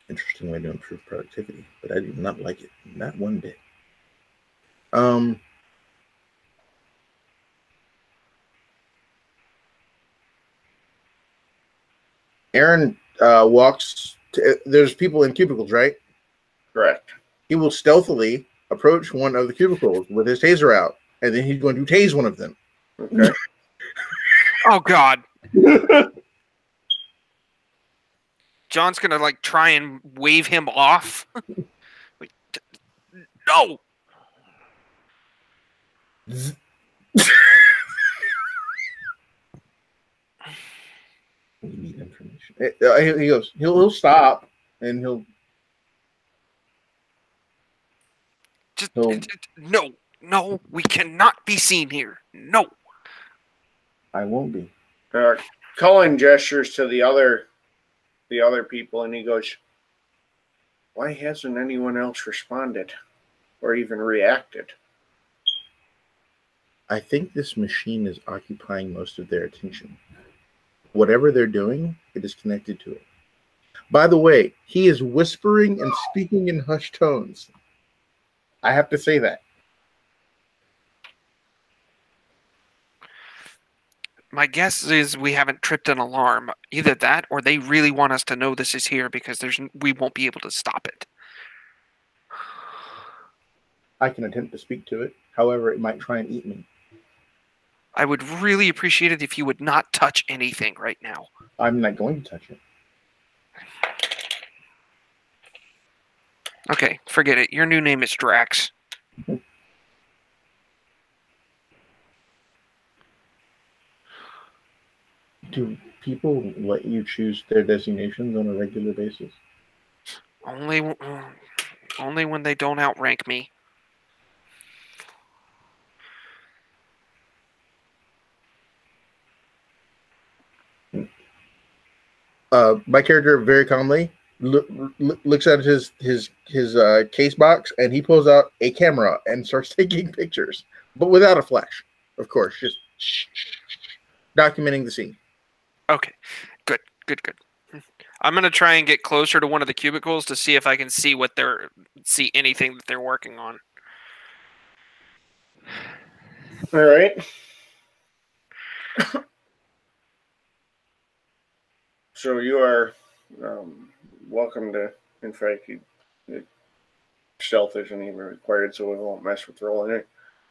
Interesting way to improve productivity, but I do not like it. Not one bit. Aaron walks to, there's people in cubicles, right? Correct. He will stealthily approach one of the cubicles with his taser out, and then he's going to tase one of them. Okay. Oh, God. John's going to, like, try and wave him off. Wait, no! We need information. He goes, he'll stop, and he'll Just, no, we cannot be seen here. No. I won't be. Cullen gestures to the other people, and he goes, "Why hasn't anyone else responded or even reacted?" I think this machine is occupying most of their attention. Whatever they're doing, it is connected to it. By the way, he is whispering and speaking in hushed tones. I have to say that. My guess is we haven't tripped an alarm. Either that, or they really want us to know this is here because we won't be able to stop it. I can attempt to speak to it. However, it might try and eat me. I would really appreciate it if you would not touch anything right now. I'm not going to touch it. Okay, forget it. Your new name is Drax. Do people let you choose their designations on a regular basis? Only when they don't outrank me. My character very calmly looks at his case box, and he pulls out a camera and starts taking pictures, but without a flash, of course, just documenting the scene. Okay, good. I'm gonna try and get closer to one of the cubicles to see if I can see see anything that they're working on. All right. So you are welcome to. In fact, stealth isn't even required, so we won't mess with rolling it.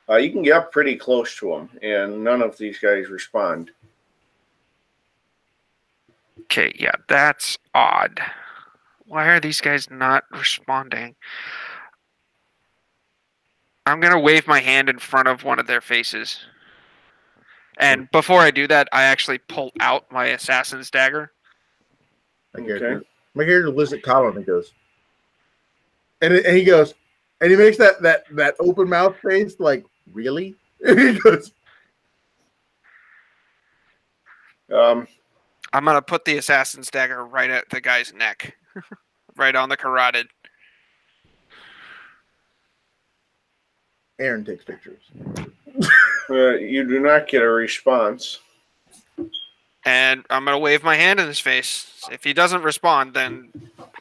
You can get up pretty close to them, and none of these guys respond. Okay, yeah, that's odd. Why are these guys not responding? I'm gonna wave my hand in front of one of their faces. And before I do that, I actually pull out my assassin's dagger. My character looks at Colin and goes, and he goes, and he makes that open mouth face, like, really? And he goes, I'm gonna put the assassin's dagger right at the guy's neck, right on the carotid. Aaron takes pictures. You do not get a response. And I'm gonna wave my hand in his face. If he doesn't respond, then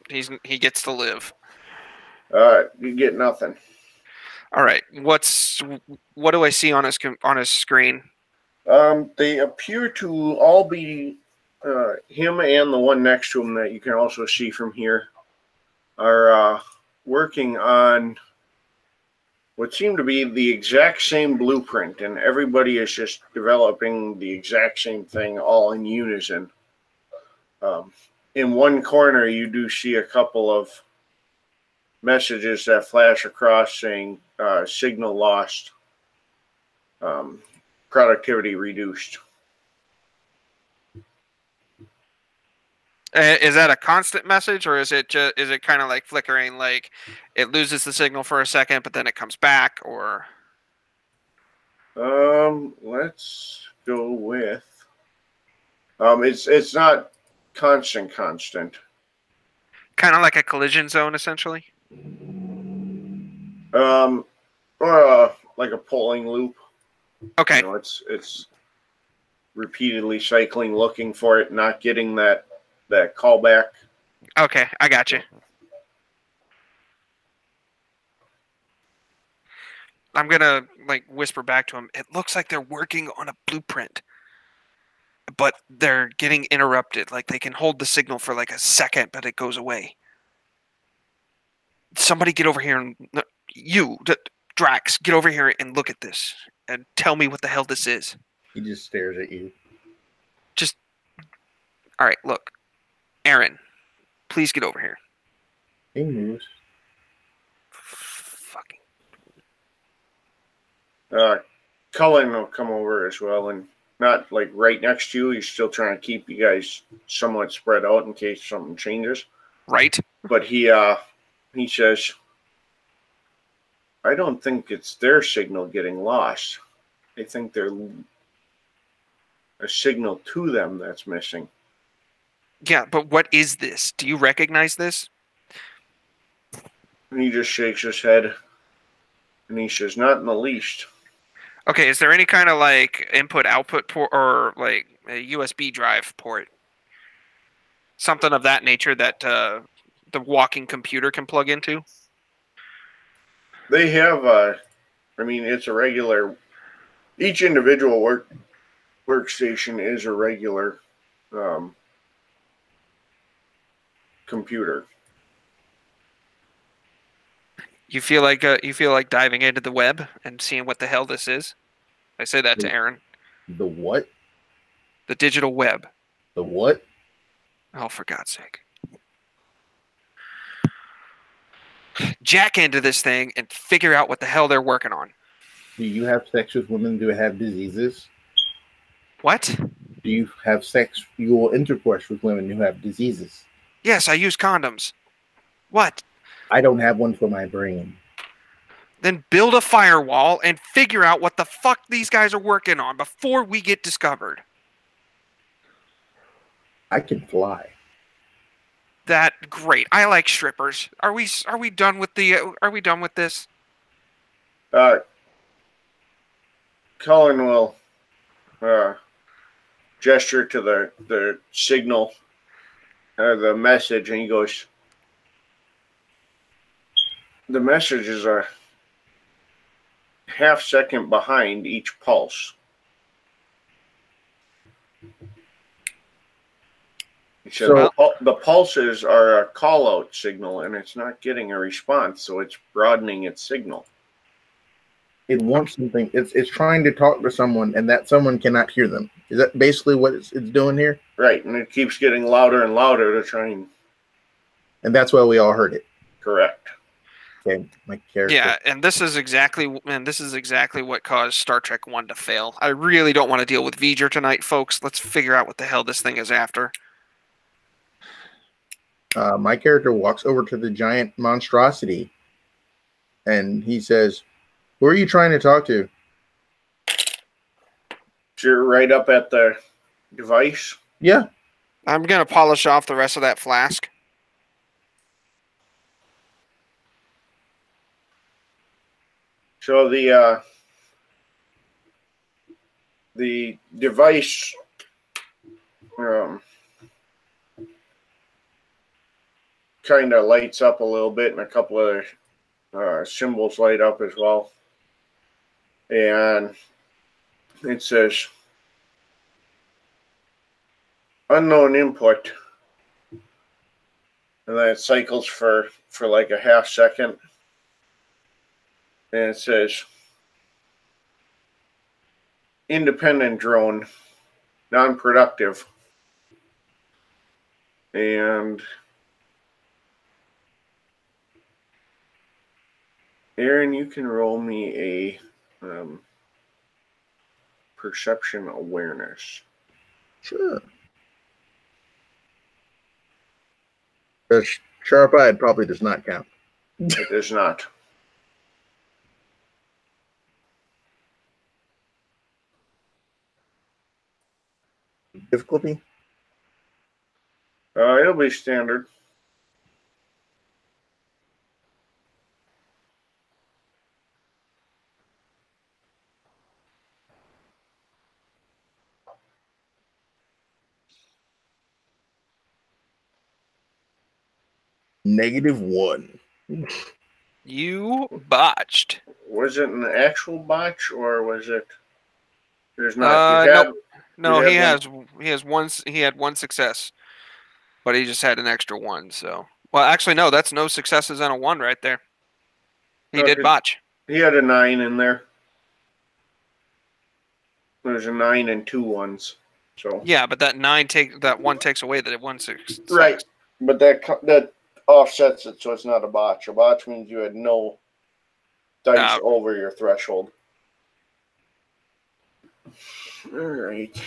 he gets to live. You get nothing. All right. What do I see on his screen? They appear to all be him and the one next to him that you can also see from here are working on what seemed to be the exact same blueprint, and everybody is just developing the exact same thing all in unison. In one corner, you do see a couple of messages that flash across saying signal lost, productivity reduced. Is that a constant message, or is it kind of like flickering, like it loses the signal for a second, but then it comes back, or? Let's go with. It's not constant. Kind of like a collision zone, essentially. Or like a polling loop. Okay. You know, it's repeatedly cycling, looking for it, not getting that callback. Okay, I got you. I'm gonna whisper back to him. It looks like they're working on a blueprint, but they're getting interrupted. Like they can hold the signal for like a second, but it goes away. Somebody get over here and Drax, get over here and look at this and tell me what the hell this is. He just stares at you. All right, look, Aaron, please get over here. He moves. Fucking. Cullen will come over as well, and not like right next to you. He's still trying to keep you guys somewhat spread out in case something changes. Right. But he says, I don't think it's their signal getting lost. I think they're a signal to them that's missing. Yeah, but what is this? Do you recognize this? And he just shakes his head, and he says, not in the least. Okay, is there any kind of like input-output port or like a USB drive port? something of that nature that the walking computer can plug into? They have, it's a regular. Each individual workstation is a regular computer. You feel like diving into the web and seeing what the hell this is? I say that to Aaron. The what? The digital web. The what? Oh, for God's sake. Jack into this thing and figure out what the hell they're working on. Do you have sex with women who have diseases? What? Do you have sexual intercourse with women who have diseases? Yes, I use condoms. What? I don't have one for my brain. Then build a firewall and figure out what the fuck these guys are working on before we get discovered. I can fly. That great. I like strippers. Are we done with this? Colin will gesture to the signal, the message, and he goes, the message is a half second behind each pulse. He said the pulses are a call-out signal, and it's not getting a response, so it's broadening its signal. It wants something. It's trying to talk to someone, and that someone cannot hear them. Is that basically what it's doing here? Right, and it keeps getting louder and louder to try and... And that's why we all heard it. Correct. Okay, my character. Yeah, and this is exactly what caused Star Trek 1 to fail. I really don't want to deal with V'ger tonight, folks. Let's figure out what the hell this thing is after. My character walks over to the giant monstrosity, and he says, "Who are you trying to talk to?" So you're right up at the device? Yeah. I'm going to polish off the rest of that flask. So the device kind of lights up a little bit, and a couple of symbols light up as well. And it says, unknown input. And then it cycles for like a half second. And it says, independent drone, non-productive. And Aaron, you can roll me a perception awareness. Sure. Sharp-eyed probably does not count. It does not. Difficulty? It'll be standard. -1. You botched. Was it an actual botch, or was it? There's not. No, he had one success, but he just had an extra one. So, well, actually, no, that's no successes and a 1 right there. He did botch. He had a 9 in there. There's a 9 and 2 1s. So yeah, but that 1 takes away that 1 success. Right, but that offsets it, so it's not a botch. A botch means you had no dice over your threshold. All right.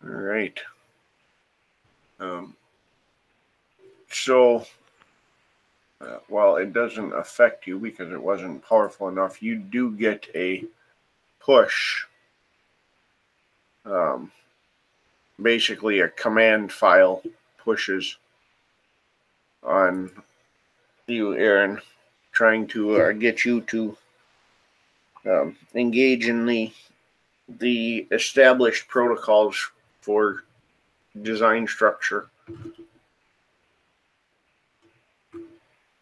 All right. So, while it doesn't affect you because it wasn't powerful enough, you do get a push. Basically, a command file pushes on you, Aaron, trying to get you to engage in the established protocols for design structure.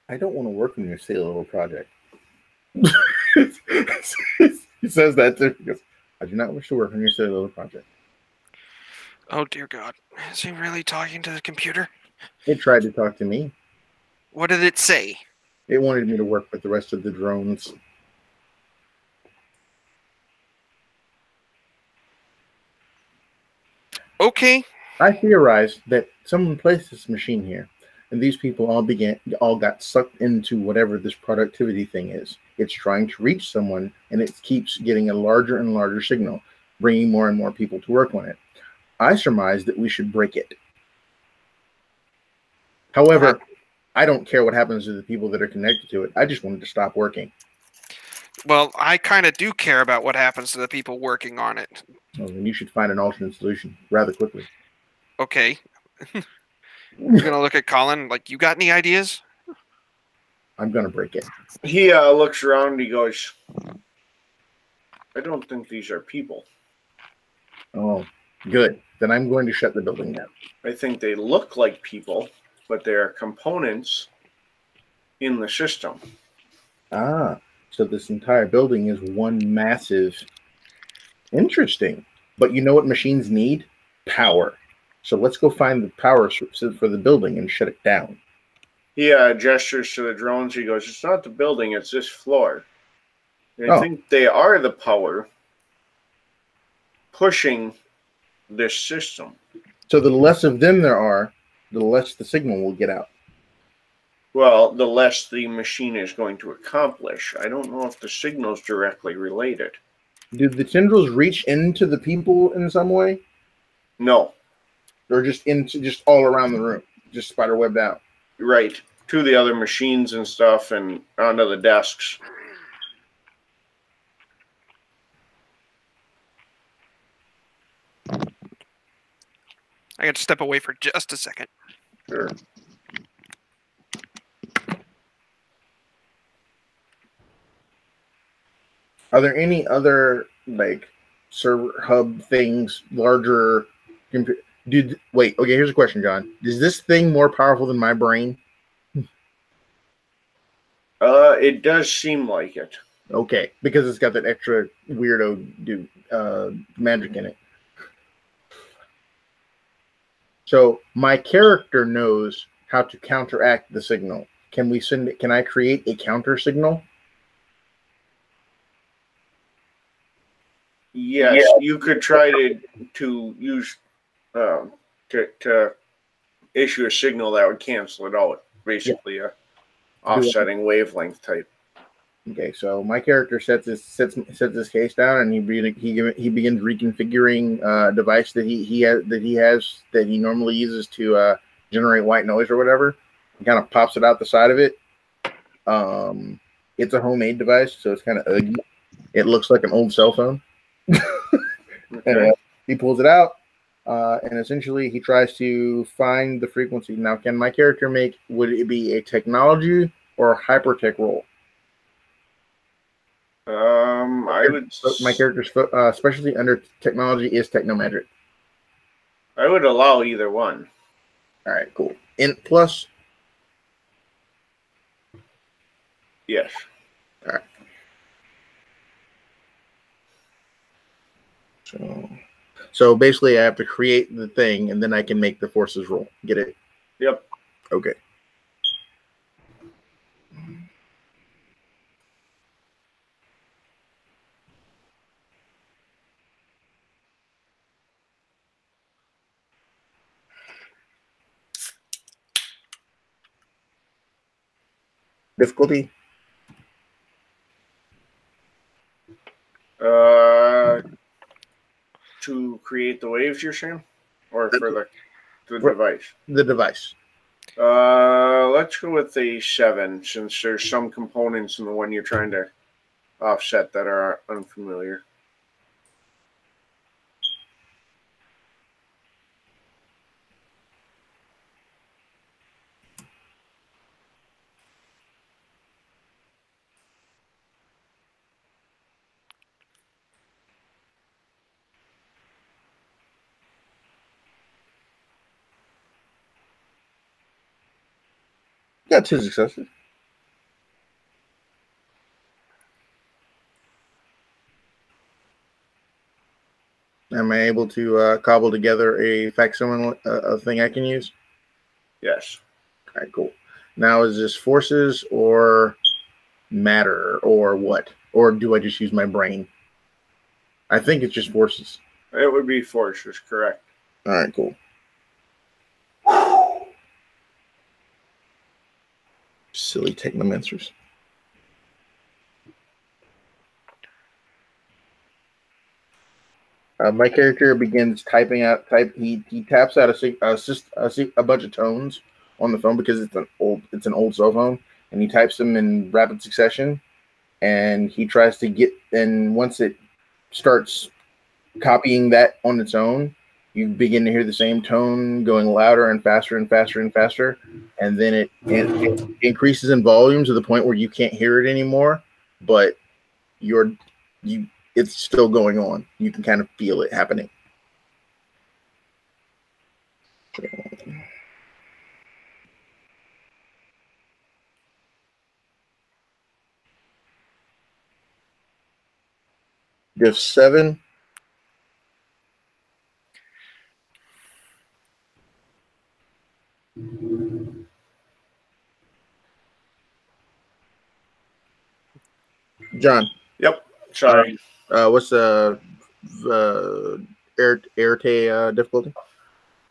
I don't want to work on your silly little project. He says that too. He goes, I do not wish to work on your silly little project. Oh dear God, is he really talking to the computer? It tried to talk to me. What did it say? It wanted me to work with the rest of the drones. Okay. I theorized that someone placed this machine here, and these people all got sucked into whatever this productivity thing is. It's trying to reach someone, and it keeps getting a larger and larger signal, bringing more and more people to work on it. I surmise that we should break it. However, I don't care what happens to the people that are connected to it. I just wanted to stop working. Well, I kind of do care about what happens to the people working on it. Well, then you should find an alternate solution rather quickly. Okay. I'm gonna look at Colin like, you got any ideas? I'm going to break it. He looks around and he goes, I don't think these are people. Oh, good. Then I'm going to shut the building down. I think they look like people, but they are components in the system. Ah, so this entire building is one massive. Interesting. But you know what machines need? Power. So let's go find the power source for the building and shut it down. He gestures to the drones. He goes, it's not the building, it's this floor. And I think they are the power pushing this system. So the less of them there are, the less the signal will get out. Well, the less the machine is going to accomplish. I don't know if the signal's directly related. Do the tendrils reach into the people in some way? No. Or just all around the room? Just spider webbed out? Right. To the other machines and stuff and onto the desks. I got to step away for just a second. Sure. Are there any other like server hub things, larger? Wait. Okay, here's a question, John. Is this thing more powerful than my brain? It does seem like it. Okay, because it's got that extra weirdo magic in it. So my character knows how to counteract the signal. Can we send it? Can I create a counter signal? Yes, you could try to use to issue a signal that would cancel it out. Basically, a offsetting wavelength type. Okay, so my character sets this case down, and he begins reconfiguring a device that he normally uses to generate white noise or whatever. He kind of pops it out the side of it. It's a homemade device, so it's kind of ugly. It looks like an old cell phone. Okay. And he pulls it out, and essentially he tries to find the frequency. Now, can my character would it be a technology or a hypertech roll? I would. My character's specialty under technology is technomagic. I would allow either one. All right, cool. Int plus. Yes. All right. So basically, I have to create the thing, and then I can make the forces roll. Get it? Yep. Okay. Difficulty? To create the waves, you're saying, or for the For- device? The device. Let's go with the 7, since there's some components in the one you're trying to offset that are unfamiliar. Got 2 successes. Am I able to cobble together a facsimile a thing I can use? Yes. All right, cool. Now, is this forces or matter or what? Or do I just use my brain? I think it's just forces. It would be forces, correct. All right, cool. Silly technomancers. My character begins typing out. He taps out a bunch of tones on the phone because it's an old cell phone, and he types them in rapid succession. And he tries to get. And once it starts copying that on its own, you begin to hear the same tone going louder and faster and faster and faster, and then it increases in volume to the point where you can't hear it anymore, but it's still going on. You can kind of feel it happening. Diff 7. John. Yep. Sorry. What's the Arte difficulty?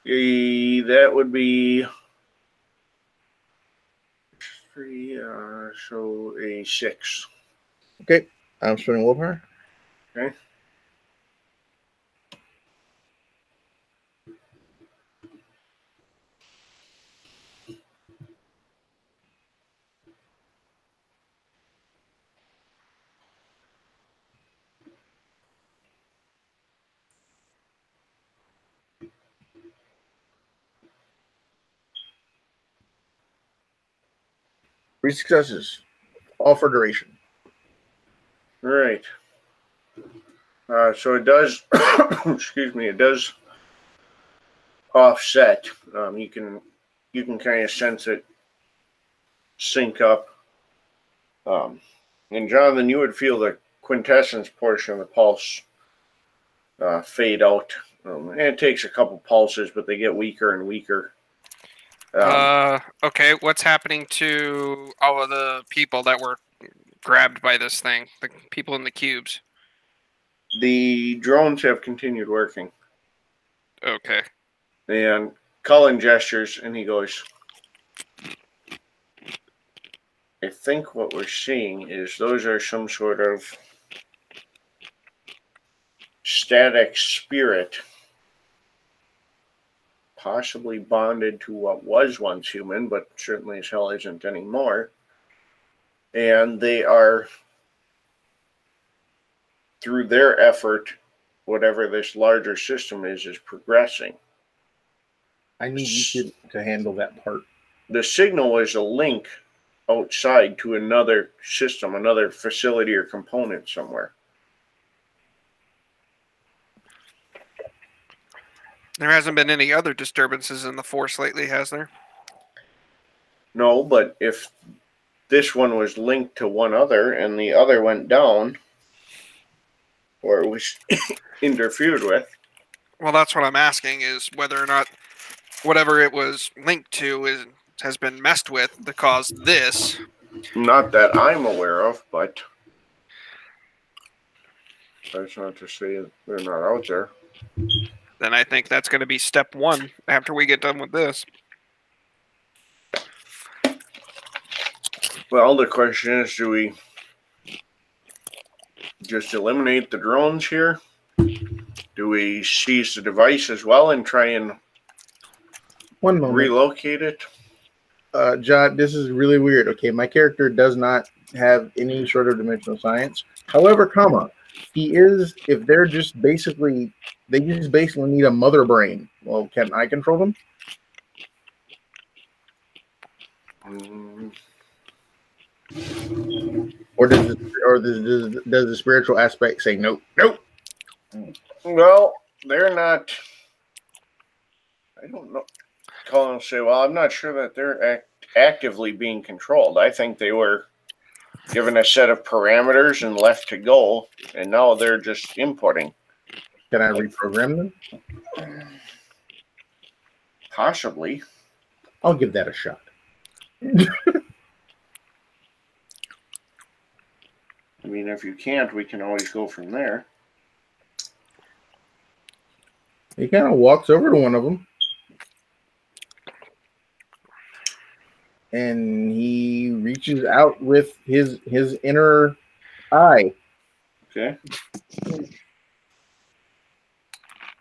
That would be 3, so a 6. Okay, I'm spinning willpower. Okay. Three successes, all for duration. All right. So it does. Excuse me. It does offset. You can kind of sense it sync up. And Jonathan, you would feel the quintessence portion of the pulse fade out. And it takes a couple pulses, but they get weaker and weaker. Okay, what's happening to all of the people that were grabbed by this thing? The people in the cubes. The drones have continued working. Okay. And Cullen gestures and he goes, I think what we're seeing is those are some sort of static spirit, possibly bonded to what was once human, but certainly as hell isn't anymore. And they are, through their effort, whatever this larger system is progressing. I need you to handle that part. The signal is a link outside to another system, another facility or component somewhere. There hasn't been any other disturbances in the force lately, has there? No, but if this one was linked to one other and the other went down or it was interfered with. Well, that's what I'm asking, is whether or not whatever it was linked to has been messed with to cause this. Not that I'm aware of, but that's not to say they're not out there. Then I think that's going to be step 1 after we get done with this. Well, the question is, do just eliminate the drones here? Do we seize the device as well and try and One moment. relocate it? John, this is really weird. Okay, my character does not have any sort of dimensional science. However, he is, if they're just basically, they just basically need a mother brain. Well, can I control them? Or does the spiritual aspect say nope? Nope. Well, they're not. I don't know. Colin will say, well, I'm not sure that they're actively being controlled. I think they were given a set of parameters and left to go, and now they're just inputting. Can I reprogram them? Possibly. I'll give that a shot. I mean, if you can't, we can always go from there. He kind of walks over to one of them. And he reaches out with his inner eye. Okay.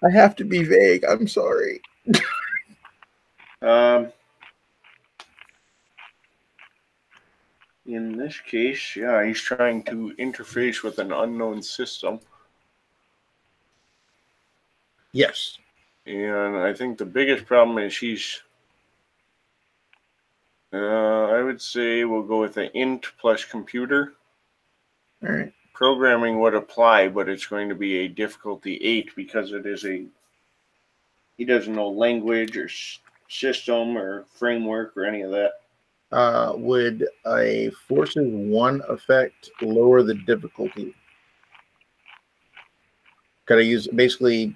I have to be vague. I'm sorry. In this case, yeah, he's trying to interface with an unknown system. Yes. And I think the biggest problem is I would say we'll go with an int plus computer. All right. Programming would apply, but it's going to be a difficulty 8 because it is he doesn't know language or system or framework or any of that. Would a forces 1 effect lower the difficulty? Could I use basically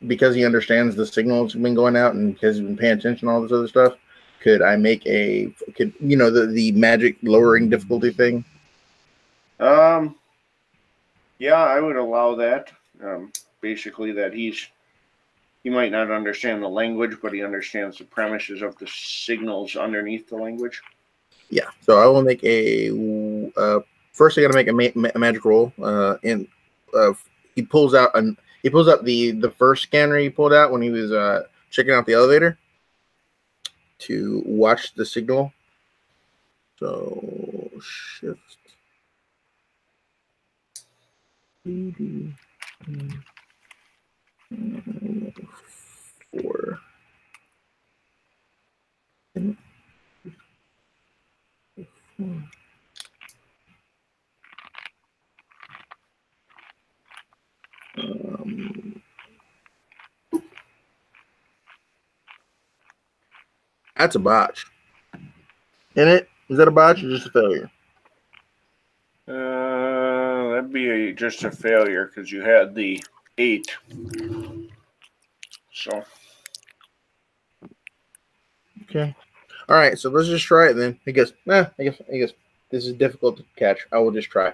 because he understands the signals have been going out and because he's been paying attention to all this other stuff? Could I make the magic lowering difficulty thing? Yeah, I would allow that. Basically, that he might not understand the language, but he understands the premises of the signals underneath the language. Yeah. So I will make first. I got to make a magic roll. He pulls out the first scanner he pulled out when he was checking out the elevator to watch the signal. So shift. 4. That's a botch. In it? Is that a botch or just a failure? That'd be just a failure because you had the 8. So. Okay. All right. So let's just try it then. I guess this is difficult to catch. I will just try.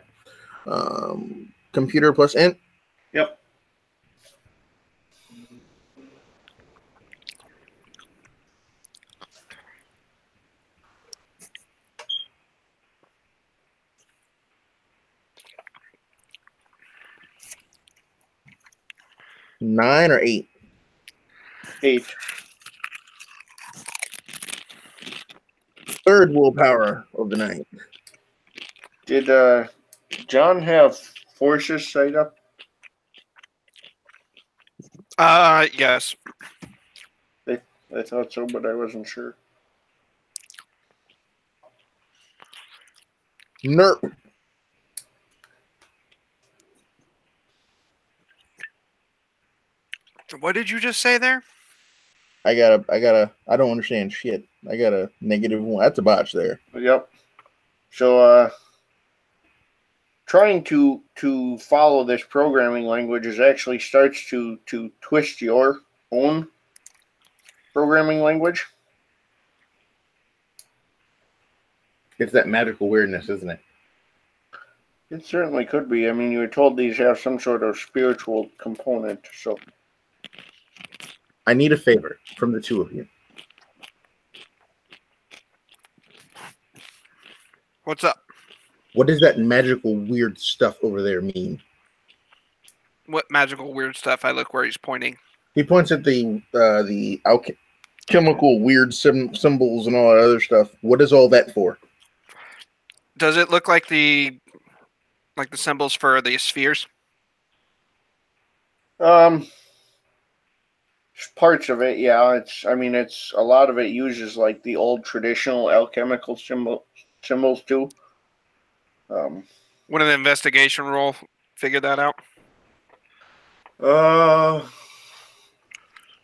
Computer plus int. Yep. Nine or 8? 8. Third willpower of the night. Did John have forces sight up? Yes. I thought so, but I wasn't sure. Nerp. What did you just say there? I don't understand shit. I got a -1. That's a botch there. Yep. So, trying to follow this programming language actually starts to twist your own programming language. It's that magical weirdness, isn't it? It certainly could be. I mean, you were told these have some sort of spiritual component, so. I need a favor from the two of you. What's up? What does that magical weird stuff over there mean? what magical weird stuff I look where he's pointing? He points at the alchemical weird symbols and all that other stuff. What is all that for? Does it look like the symbols for the spheres? Parts of it, yeah. It's a lot of it uses like the old traditional alchemical symbols too. Would an investigation roll figure that out?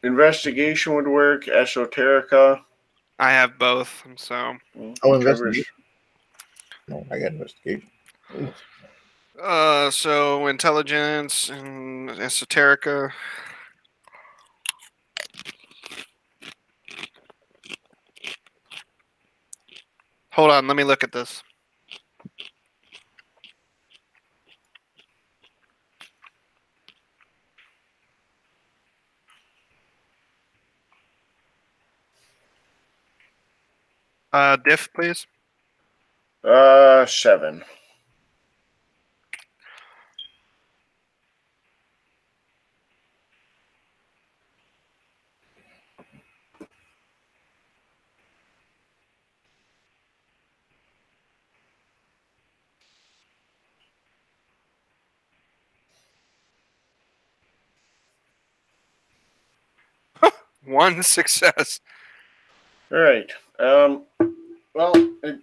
Investigation would work. Esoterica. I have both, so. Oh, investigation. No, I got investigation. So intelligence and esoterica. Hold on, let me look at this. Diff, please. 7. One success. All right. Well, it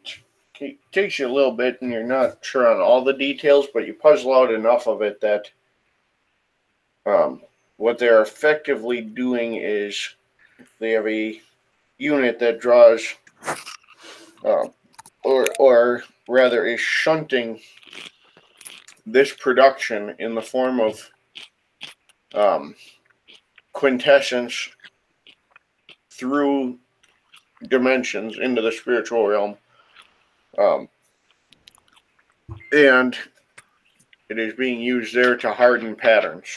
takes you a little bit, and you're not sure on all the details, but you puzzle out enough of it that what they're effectively doing is they have a unit that draws, or rather, is shunting this production in the form of quintessence through dimensions into the spiritual realm. And it is being used there to harden patterns.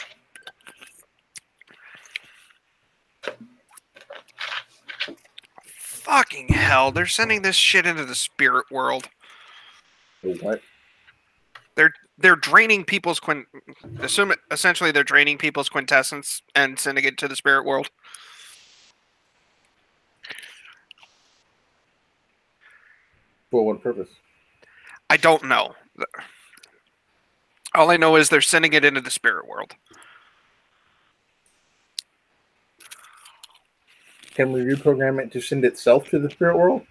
Fucking hell, they're sending this shit into the spirit world. What? They're draining people's essentially they're draining people's quintessence and sending it to the spirit world. For what purpose? I don't know. All I know is they're sending it into the spirit world. Can we reprogram it to send itself to the spirit world?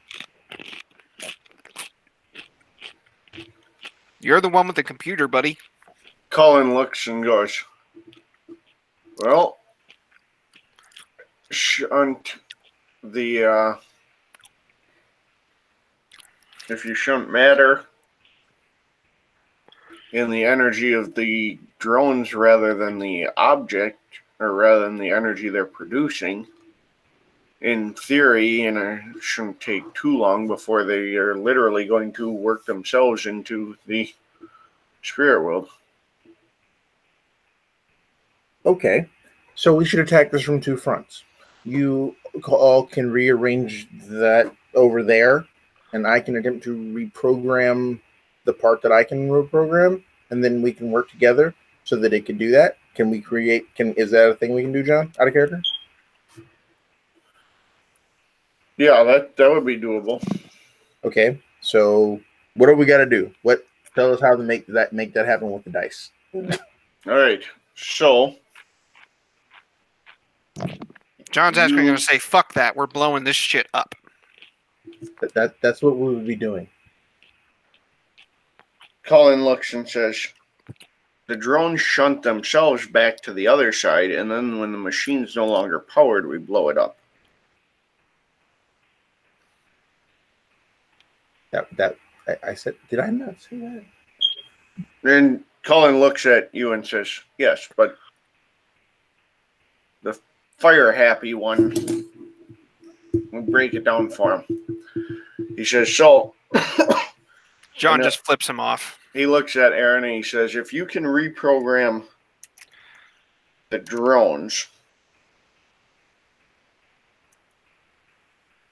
You're the one with the computer, buddy. Colin looks and goes, well, shunt the, if you shunt matter in the energy of the drones rather than the object, or rather than the energy they're producing, in theory, and it shouldn't take too long before they are literally going to work themselves into the spirit world. Okay. So we should attack this from two fronts. You all can rearrange that over there, and I can attempt to reprogram the part that I can reprogram, and then we can work together so that it can do that. Can we create? Is that a thing we can do, John? Out of character? Yeah, that would be doable. Okay. So what do we got to do? Tell us how to make that happen with the dice. All right. So John's actually going to say, "Fuck that! We're blowing this shit up." That's what we would be doing. Colin looks and says, the drones shunt themselves back to the other side, and then when the machine's no longer powered, we blow it up. I said, did I not say that? Then Colin looks at you and says, yes, but the fire happy one, we'll break it down for him. He says, so John just flips him off. He looks at Aaron and he says, if you can reprogram the drones,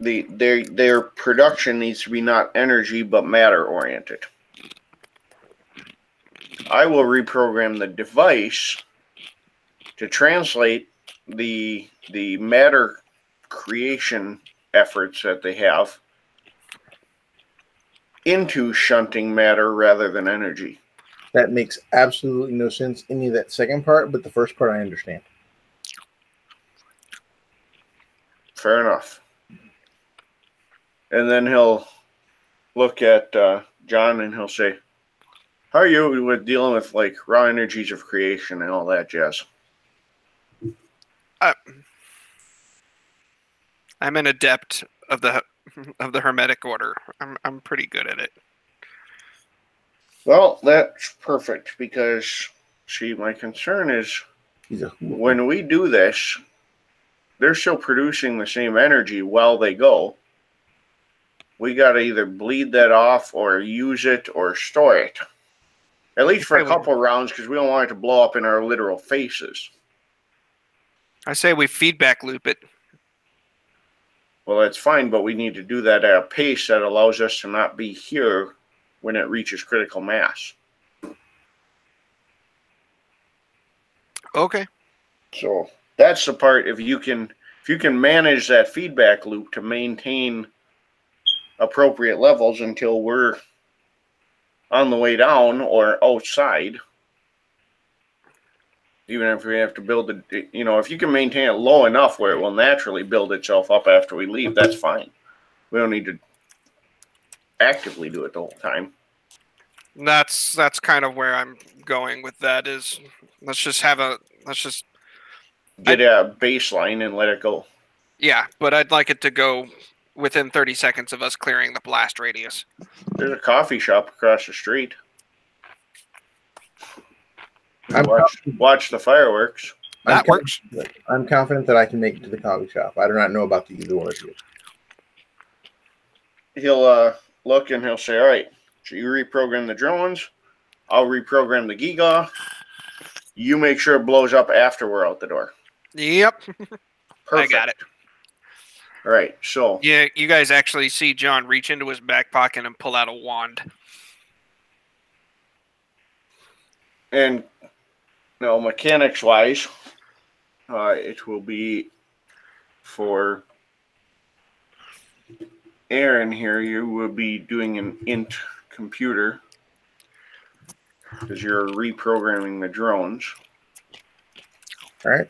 their production needs to be not energy but matter oriented. I will reprogram the device to translate the matter creation efforts that they have into shunting matter rather than energy. That makes absolutely no sense, any of that second part, but the first part I understand. Fair enough. And then he'll look at John and he'll say, how are you with dealing with like raw energies of creation and all that jazz? I'm an adept of the Hermetic Order. I'm pretty good at it. Well, that's perfect because, see, my concern is when we do this, they're still producing the same energy while they go. We got to either bleed that off or use it or store it. At least for a couple rounds, because we don't want it to blow up in our literal faces. I say we feedback loop it. Well, that's fine, but we need to do that at a pace that allows us to not be here when it reaches critical mass. Okay. So that's the part. If you can manage that feedback loop to maintain appropriate levels until we're on the way down or outside, even if we have to build it, if you can maintain it low enough where it will naturally build itself up after we leave, that's fine. We don't need to actively do it the whole time. That's kind of where I'm going with that. Is let's just get a baseline and let it go. Yeah, but I'd like it to go within 30 seconds of us clearing the blast radius. There's a coffee shop across the street. Watch the fireworks. That works. I'm confident that I can make it to the coffee shop. I do not know about the other one yet. He'll look and he'll say, all right, so you reprogram the drones. I'll reprogram the Giga. You make sure it blows up after we're out the door. Yep. Perfect. I got it. All right, so. Yeah, you guys actually see John reach into his back pocket and pull out a wand. And now, mechanics-wise, it will be for Aaron here. You will be doing an int computer because you're reprogramming the drones. All right,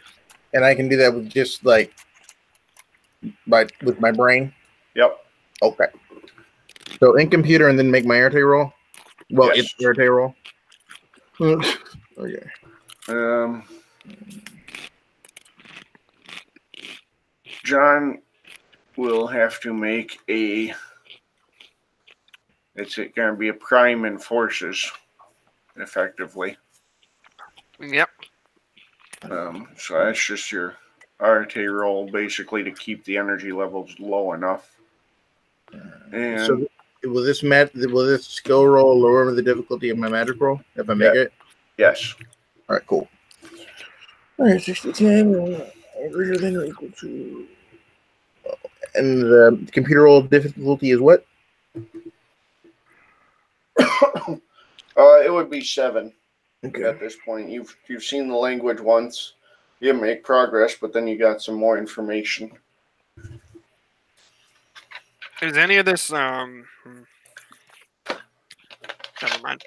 and I can do that with just like with my brain. Yep. Okay. So in computer and then make my Arte roll. Well, yes. It's Arte roll. Okay. John will have to make it's going to be a prime in forces, effectively. Yep. So that's just your Arte roll, basically, to keep the energy levels low enough. And so will this skill roll lower the difficulty of my magic roll if I make it? Yes. All right, cool. All right, 60-10, greater than or equal to. And the computer roll difficulty is what? It would be 7. Okay. At this point, you've seen the language once. You make progress, but then you got some more information. Is any of this never mind.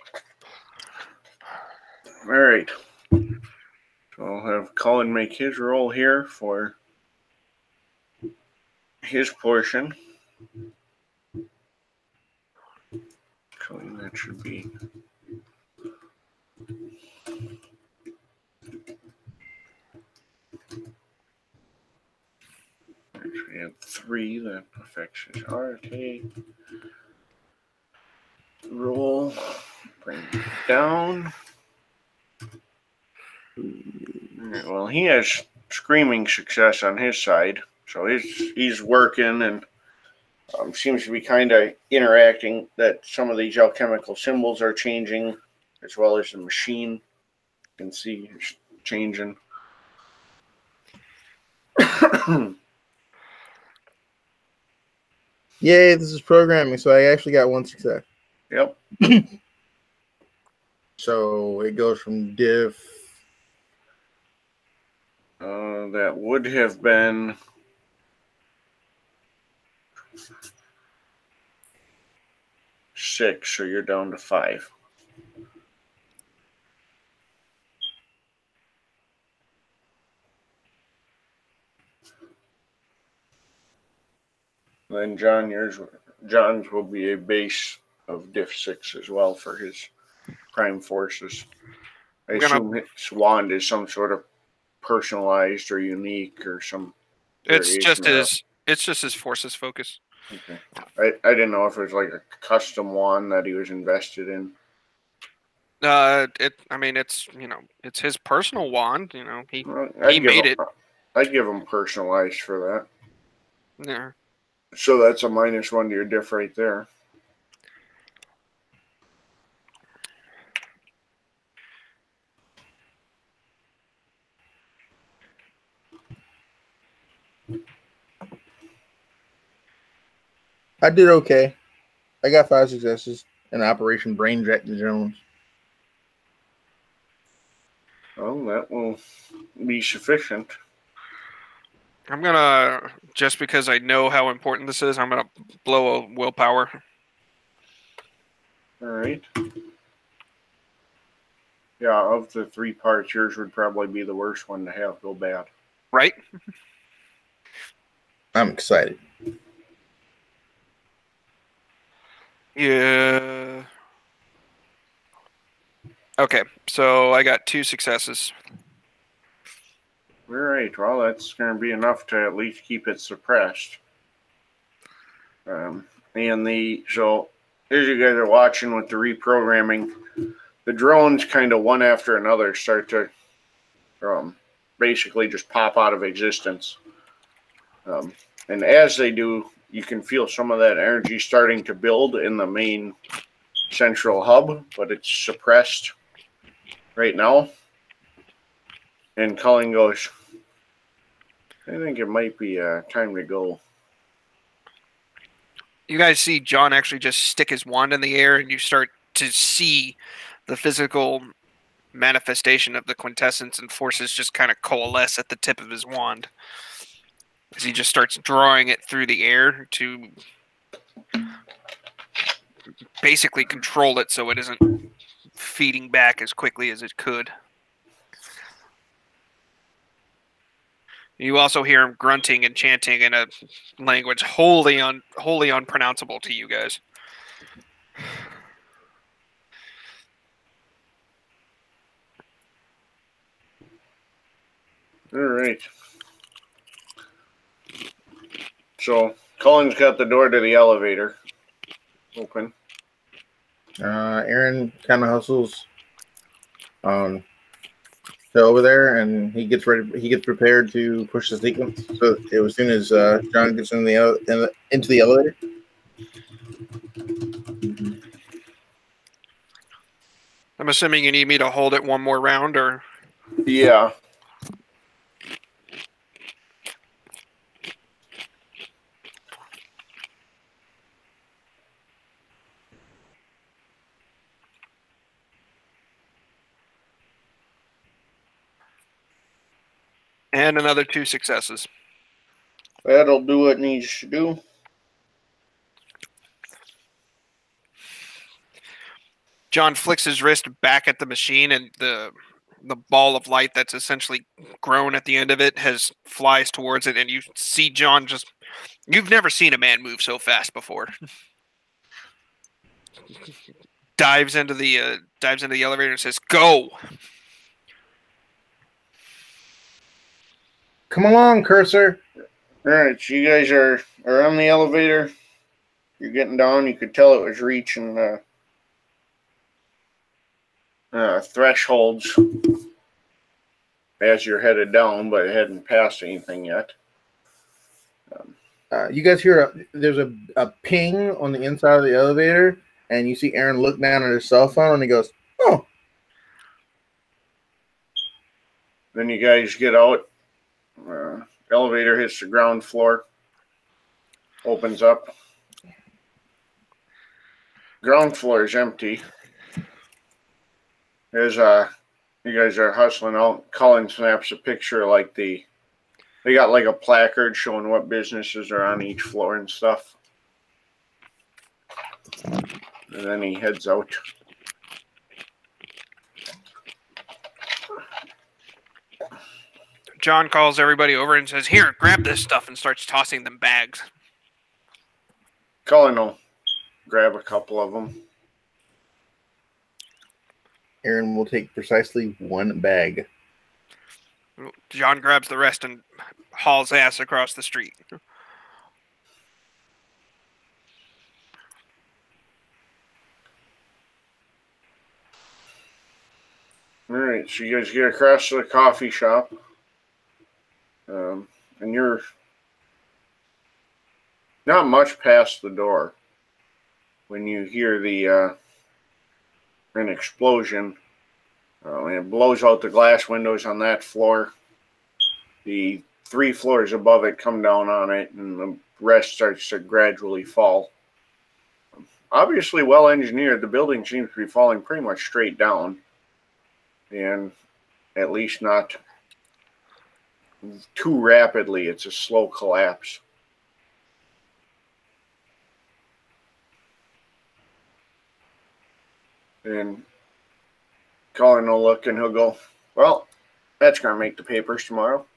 All right. So I'll have Colin make his roll here for his portion. Colin, that should be. We have 3 that affects his Arte. Roll. Bring it down. Right, well, he has screaming success on his side, so he's working and seems to be kind of interacting. That some of these alchemical symbols are changing, as well as the machine. You can see it's changing. Yay, this is programming, so I actually got 1 success. Yep. So it goes from diff That would have been 6, so you're down to 5. Then John's will be a base of diff 6 as well for his prime forces. I assume his wand is some sort of personalized or unique or some variation. It's just his forces focus. Okay. I didn't know if it was like a custom wand that he was invested in. It's his personal wand. He made it. I'd give him personalized for that. Yeah. So that's a -1 to your diff right there. I did okay. I got 5 successes in Operation Brain Jack the Jones. Well, that will be sufficient. I'm gonna, just because I know how important this is, I'm gonna blow a willpower. All right. Yeah, of the 3 parts, yours would probably be the worst one to have go bad. Right? I'm excited. Yeah. Okay, so I got 2 successes. All right. Well, that's going to be enough to at least keep it suppressed. So as you guys are watching with the reprogramming, the drones kind of one after another start to basically just pop out of existence. And as they do, you can feel some of that energy starting to build in the main central hub, but it's suppressed right now. And Cullen goes, I think it might be time to go. You guys see John actually just stick his wand in the air, and you start to see the physical manifestation of the quintessence and forces just kind of coalesce at the tip of his wand as he just starts drawing it through the air to basically control it so it isn't feeding back as quickly as it could. You also hear him grunting and chanting in a language wholly unpronounceable to you guys. All right. So Cullen's got the door to the elevator open. Aaron kind of hustles to over there, and he gets ready. He gets prepared to push the sequence. So as soon as John gets into the elevator. I'm assuming you need me to hold it one more round, or? Yeah. And another 2 successes. That'll do what it needs to do. John flicks his wrist back at the machine, and the ball of light that's essentially grown at the end of it flies towards it, and you see John just... You've never seen a man move so fast before. dives into the elevator and says, "Go!" Come along, Cursor. All right, so you guys are on the elevator. You're getting down. You could tell it was reaching thresholds as you're headed down, but it hadn't passed anything yet. You guys hear there's a ping on the inside of the elevator, and you see Aaron look down at his cell phone, and he goes, "Oh." Then you guys get out. Elevator hits the ground floor. Opens up. Ground floor is empty. There's You guys are hustling out. Colin snaps a picture like they got like a placard showing what businesses are on each floor and stuff. And then he heads out. John calls everybody over and says, "Here, grab this stuff," and starts tossing them bags. Colin will grab a couple of them. Aaron will take precisely one bag. John grabs the rest and hauls ass across the street. All right, so you guys get across to the coffee shop, and you're not much past the door when you hear an explosion. And it blows out the glass windows on that floor. The 3 floors above it come down on it, and the rest starts to gradually fall. Obviously well engineered. The building seems to be falling pretty much straight down, and at least not too rapidly. It's a slow collapse. And Colin will look and he'll go, "Well, that's going to make the papers tomorrow."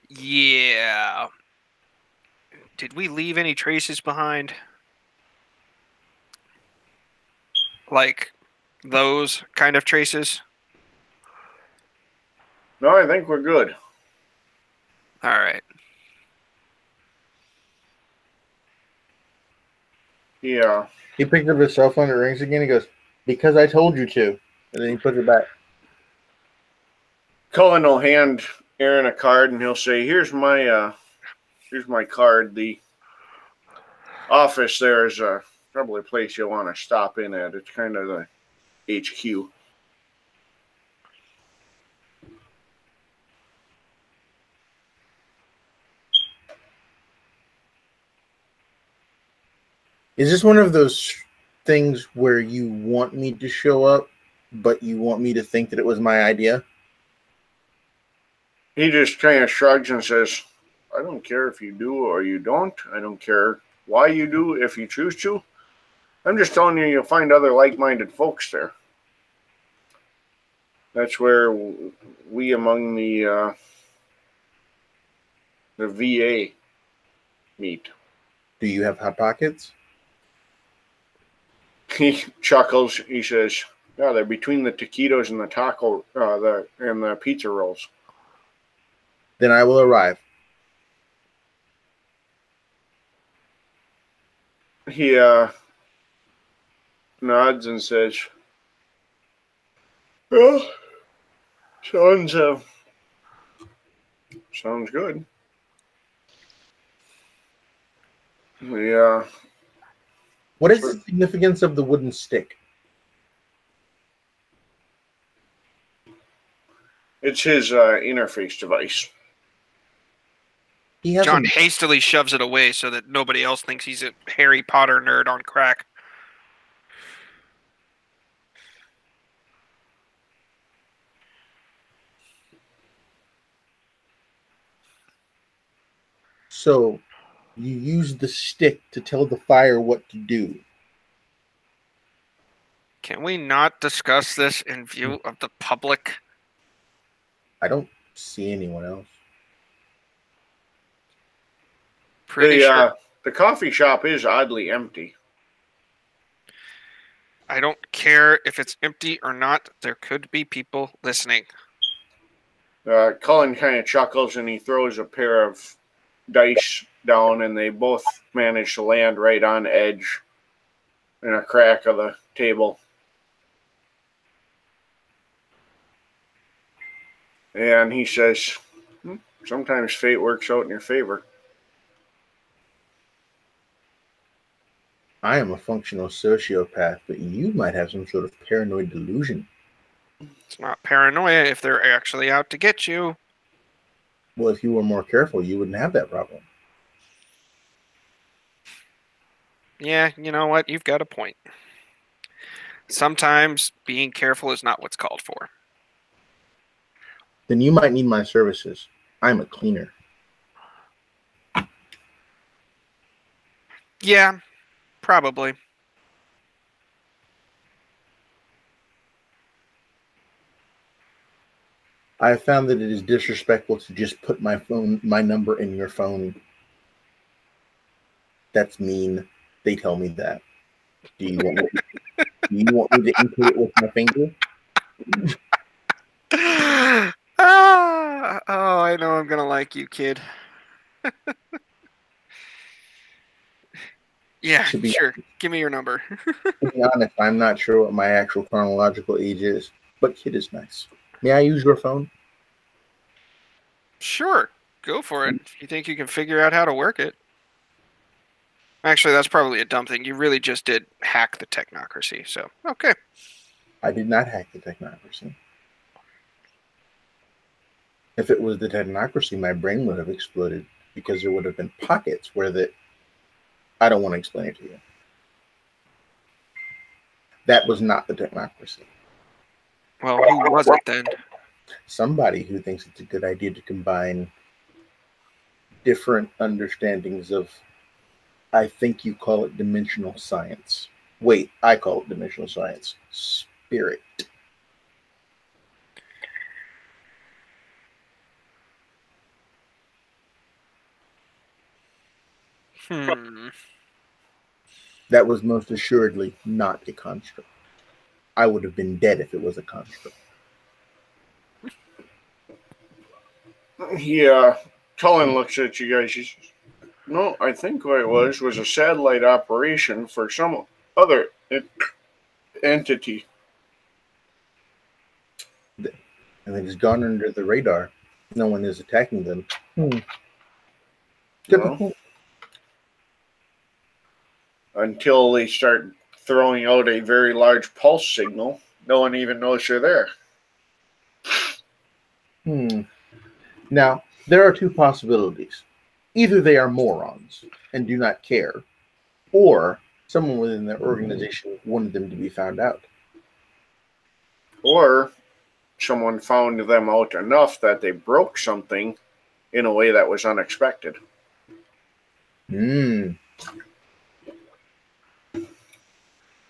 Yeah. Did we leave any traces behind? Like those kind of traces? No, I think we're good. All right. Yeah. He picked up his cell phone, it rings again. He goes, "Because I told you to." And then he puts it back. Cullen will hand Aaron a card and he'll say, here's my card. The office there is probably a place you'll want to stop in at. It's kind of the HQ. Is this one of those things where you want me to show up, but you want me to think that it was my idea? He just kind of shrugs and says, I don't care if you do or you don't. I don't care why you do if you choose to. I'm just telling you, you'll find other like-minded folks there. That's where we among the VA meet. Do you have hot pockets? He chuckles. He says, "Yeah, they're between the taquitos and the taco, and the pizza rolls." Then I will arrive. He nods and says, "Well, sounds good." Yeah. What is the significance of the wooden stick? It's his interface device. He has John hastily shoves it away so that nobody else thinks he's a Harry Potter nerd on crack. So you use the stick to tell the fire what to do. Can we not discuss this in view of the public? I don't see anyone else. Pretty sure. The coffee shop is oddly empty. I don't care if it's empty or not. There could be people listening. Cullen kind of chuckles and he throws a pair of dice down, and they both manage to land right on edge in a crack of the table. And he says, sometimes fate works out in your favor. I am a functional sociopath, but you might have some sort of paranoid delusion. It's not paranoia if they're actually out to get you. Well, if you were more careful, you wouldn't have that problem. Yeah, you know what? You've got a point. Sometimes being careful is not what's called for. then you might need my services. I'm a cleaner. Yeah, probably. I have found that it is disrespectful to just put my number in your phone. That's mean. They tell me that. Do you want me to input it with my finger? Oh, I know I'm gonna like you, kid. Yeah, To be, sure. Give me your number. to be honest, I'm not sure what my actual chronological age is, but kid is nice. May I use your phone? Sure, go for it. If you think you can figure out how to work it. Actually, that's probably a dumb thing. You really just did hack the technocracy, so okay. I did not hack the technocracy. If it was the technocracy, my brain would have exploded because there would have been pockets where I don't want to explain it to you. That was not the technocracy. Well, who was it then? Somebody who thinks it's a good idea to combine different understandings of, I think you call it dimensional science. Wait, I call it dimensional science. Spirit. That was most assuredly not a construct. I would have been dead if it was a construct. Yeah, Cullen looks at you guys. He says, no, I think what it was a satellite operation for some other entity. And it has gone under the radar. No one is attacking them. Well, until they start throwing out a very large pulse signal, no one even knows you're there. Now, there are two possibilities. Either they are morons and do not care, or someone within their organization wanted them to be found out. Or someone found them out enough that they broke something in a way that was unexpected.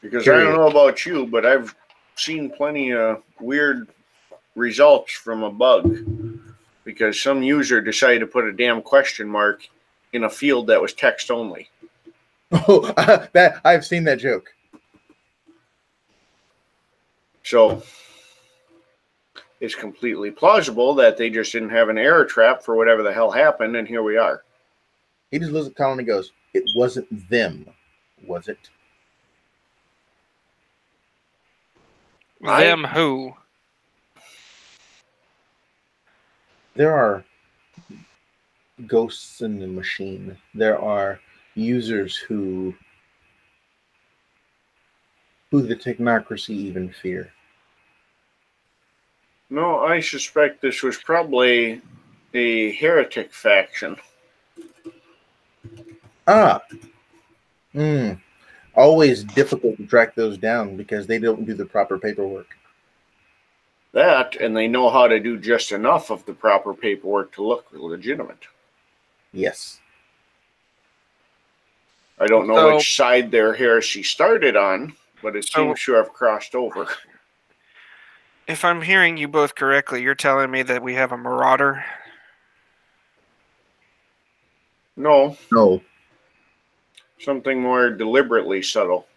Because I don't know about you, but I've seen plenty of weird results from a bug because some user decided to put a damn question mark in a field that was text only. Oh, that I've seen that joke. So it's completely plausible that they just didn't have an error trap for whatever the hell happened, and here we are. He just looks at Colin and goes, "It wasn't them, was it?" Them who? There are ghosts in the machine. There are users who the technocracy even fear. No, I suspect this was probably a heretic faction. Always difficult to track those down because they don't do the proper paperwork. That, and they know how to do just enough of the proper paperwork to look legitimate. Yes. I don't know which side their heresy started on, but it seems to have crossed over. If I'm hearing you both correctly, you're telling me that we have a marauder? No. No. Something more deliberately subtle.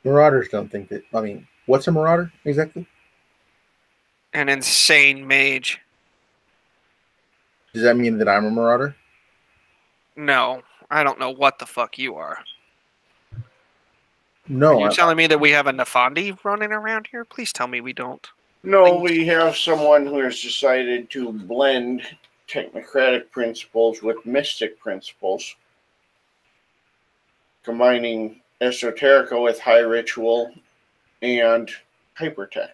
Marauders don't think that. I mean, what's a marauder exactly? An insane mage. Does that mean that I'm a marauder? No, I don't know what the fuck you are. No. Are you telling me that we have a Nefandi running around here? Please tell me we don't. No, we have someone who has decided to blend technocratic principles with mystic principles, combining esoterica with high ritual and hypertech.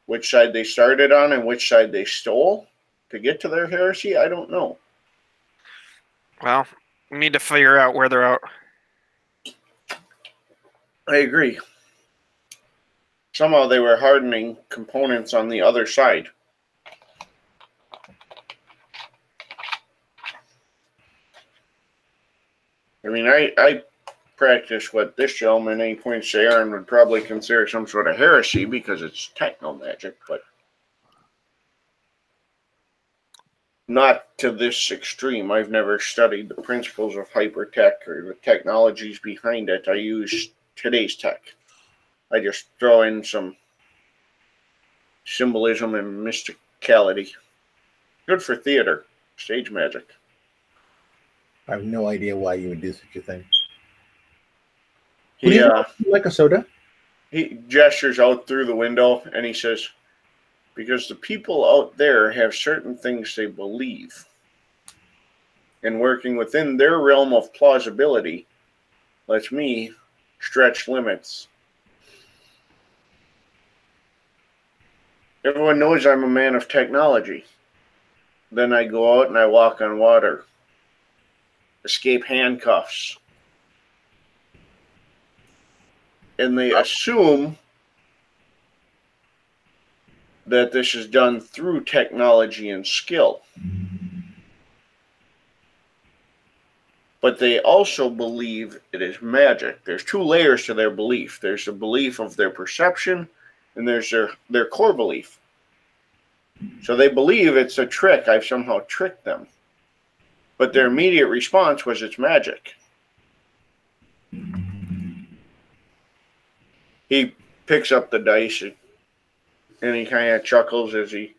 Which side they started on and which side they stole to get to their heresy, I don't know. Well, we need to figure out where they're at. I agree. somehow they were hardening components on the other side. I mean, I practice what this gentleman, 8 Points Aaron, would probably consider some sort of heresy because it's techno magic, but not to this extreme. I've never studied the principles of hypertech or the technologies behind it. I use today's tech. I just throw in some symbolism and mysticality. Good for theater, stage magic. I have no idea why you would do such a thing. He Like a soda? He gestures out through the window and he says, because the people out there have certain things they believe. And working within their realm of plausibility lets me stretch limits. Everyone knows I'm a man of technology. Then I go out and I walk on water. Escape handcuffs. And they assume that this is done through technology and skill. But they also believe it is magic. There's two layers to their belief. There's the belief of their perception, and there's their core belief. So they believe it's a trick. I've somehow tricked them. But their immediate response was it's magic. He picks up the dice and he kind of chuckles as he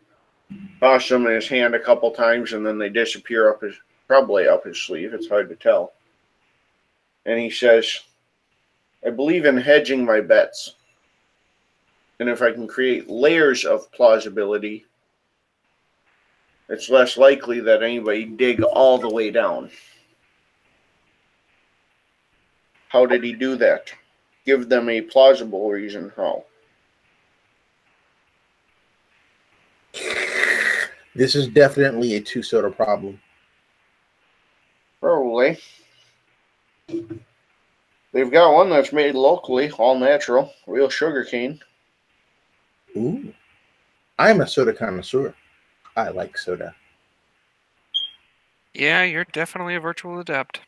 tosses them in his hand a couple times, and then they disappear probably up his sleeve. It's hard to tell. And he says, I believe in hedging my bets. And if I can create layers of plausibility, it's less likely that anybody dig all the way down. How did he do that? Give them a plausible reason how. This is definitely a 2-soda problem. Probably. They've got one that's made locally, all natural, real sugar cane. Ooh. I'm a soda connoisseur. I like soda. Yeah, you're definitely a virtual adept.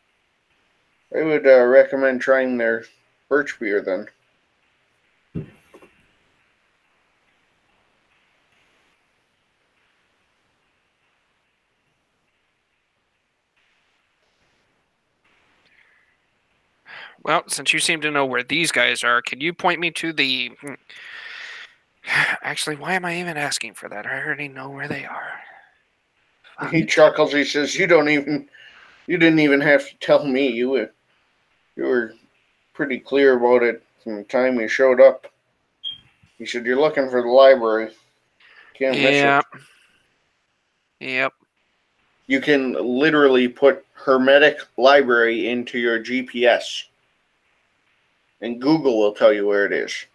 I would recommend trying their birch beer then. Well, since you seem to know where these guys are, can you point me to the... Actually, why am I even asking for that? I already know where they are. He chuckles. He says, you didn't even have to tell me. You were pretty clear about it from the time you showed up. He said, you're looking for the library. Can't miss it. Yep. You can literally put hermetic library into your GPS. And Google will tell you where it is.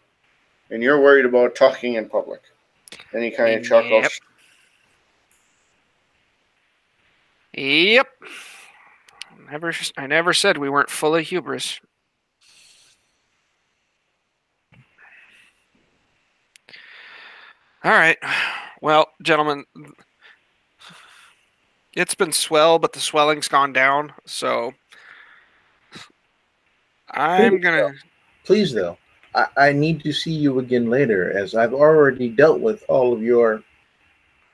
And you're worried about talking in public. And he kind of chuckles. Yep. I never said we weren't full of hubris. All right. Well, gentlemen, it's been swell, but the swelling's gone down, so I'm gonna... Please, though. I need to see you again later, as I've already dealt with all of your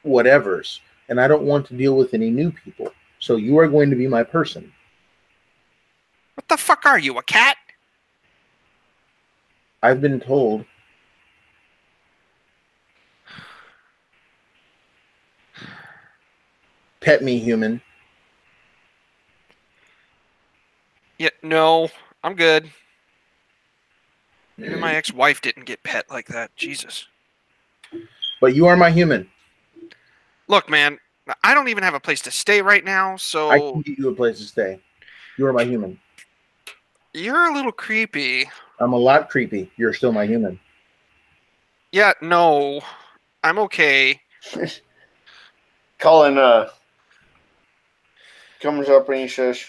whatevers, and I don't want to deal with any new people. So you are going to be my person. What the fuck are you, a cat? I've been told. Pet me, human. Yeah, no, I'm good. Even my ex-wife didn't get pet like that. Jesus. But you are my human. Look, man, I don't even have a place to stay right now, so... I can get you a place to stay. You are my human. You're a little creepy. I'm a lot creepy. You're still my human. Yeah, no. I'm okay. Colin comes up and he says,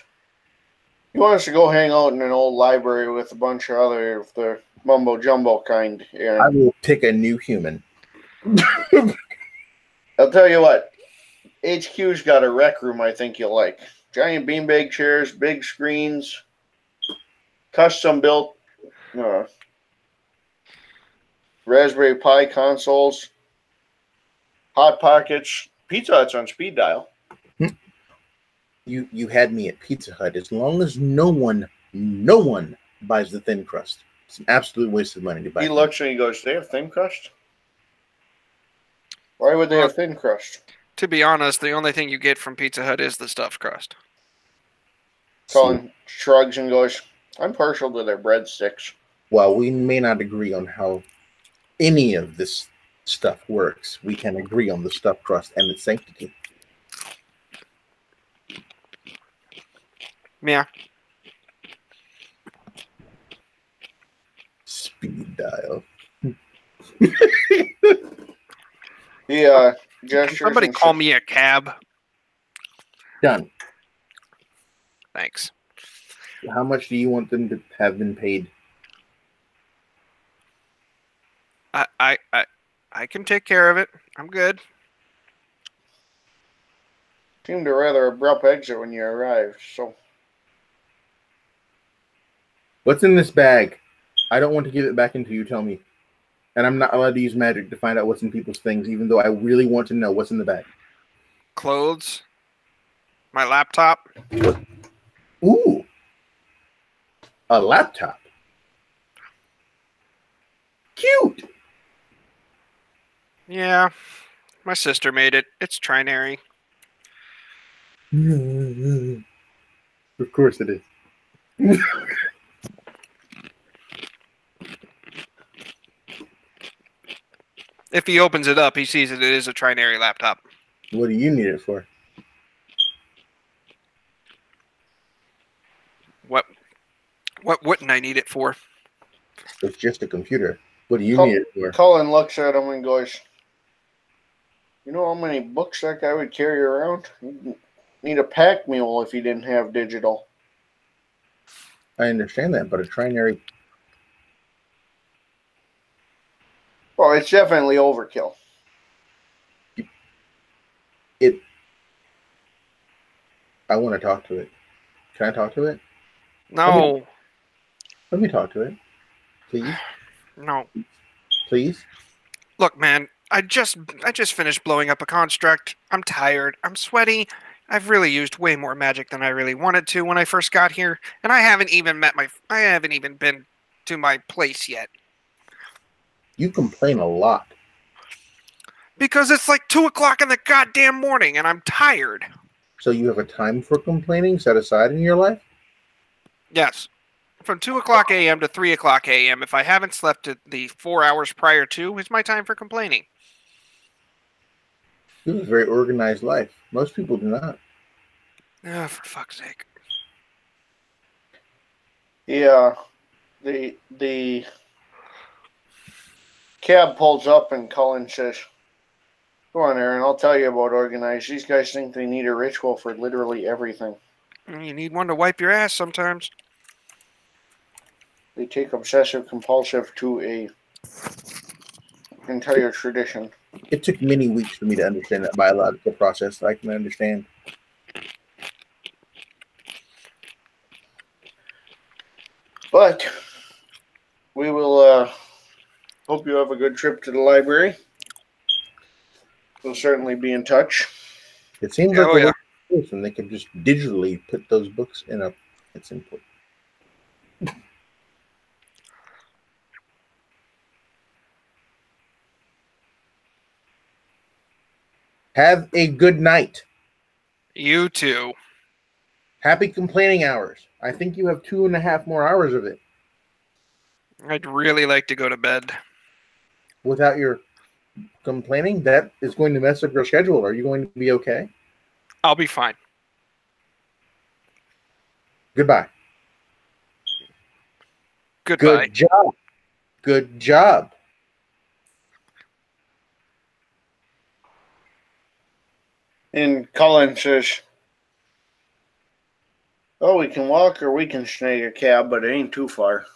He wants to go hang out in an old library with a bunch of other of the mumbo jumbo kind. I And will pick a new human. I'll tell you what, HQ's got a rec room I think you'll like. Giant beanbag chairs, big screens, custom built Raspberry Pi consoles, Hot Pockets, Pizza Hut's on speed dial. You had me at Pizza Hut. As long as no one buys the thin crust. It's an absolute waste of money to buy. He looks and he goes, "They have thin crust? Why would they have thin crust?" To be honest, the only thing you get from Pizza Hut is the stuffed crust. Colin shrugs and goes, "I'm partial to their breadsticks." While we may not agree on how any of this stuff works, we can agree on the stuffed crust and its sanctity. Yeah. Speed dial. He gestures. Somebody call me a cab. Done. Thanks. How much do you want them to have been paid? I can take care of it. I'm good. Seemed a rather abrupt exit when you arrived, so. What's in this bag? I don't want to give it back until you tell me. And I'm not allowed to use magic to find out what's in people's things, even though I really want to know what's in the bag. Clothes. My laptop. Ooh. A laptop. Cute. Yeah. My sister made it. It's trinary. Of course it is. If he opens it up, he sees that it is a trinary laptop. What do you need it for? What wouldn't I need it for? It's just a computer. What do you need it for? Colin looks at him and goes, "You know how many books that guy would carry around? He'd need a pack mule if he didn't have digital." I understand that, but a trinary... Well, it's definitely overkill. I want to talk to it. Can I talk to it? No. Let me talk to it. Please? No. Please? Look, man, I just finished blowing up a construct. I'm tired. I'm sweaty. I've really used way more magic than I really wanted to when I first got here, and I haven't even been to my place yet. You complain a lot. Because it's like 2 o'clock in the goddamn morning, and I'm tired. So you have a time for complaining set aside in your life? Yes. From 2 o'clock a.m. to 3 o'clock a.m., if I haven't slept the 4 hours prior to, is my time for complaining. You have a very organized life. Most people do not. Oh, for fuck's sake. Yeah, the cab pulls up and Colin says, "Go on, Aaron, I'll tell you about organized. These guys think they need a ritual for literally everything. You need one to wipe your ass sometimes. They take obsessive compulsive to a entire tradition." It took many weeks for me to understand that biological process. I can understand. But we will hope you have a good trip to the library. We'll certainly be in touch. It seems like a person they could just digitally put those books in a... It's important. Have a good night. You too. Happy complaining hours. I think you have 2.5 more hours of it. I'd really like to go to bed. Without your complaining, that is going to mess up your schedule. Are you going to be okay? I'll be fine. Goodbye. Goodbye. Good job. Good job. And Colin says, Oh, we can walk or we can snag a cab, but it ain't too far.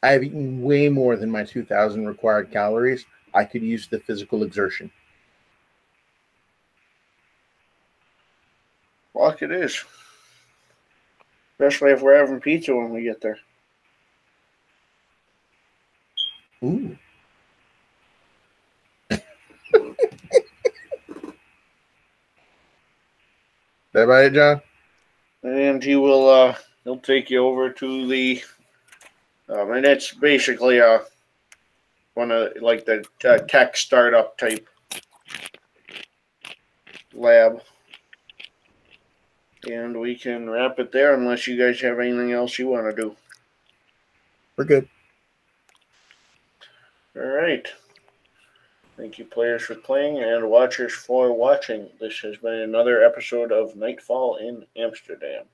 I have eaten way more than my 2,000 required calories. I could use the physical exertion. Walk it is. Especially if we're having pizza when we get there. Ooh. That about it, John? And he'll take you over to the, and it's basically one of like the tech startup type lab. And we can wrap it there unless you guys have anything else you want to do. We're good. All right. Thank you, players, for playing and watchers for watching. This has been another episode of Nightfall in Amsterdam.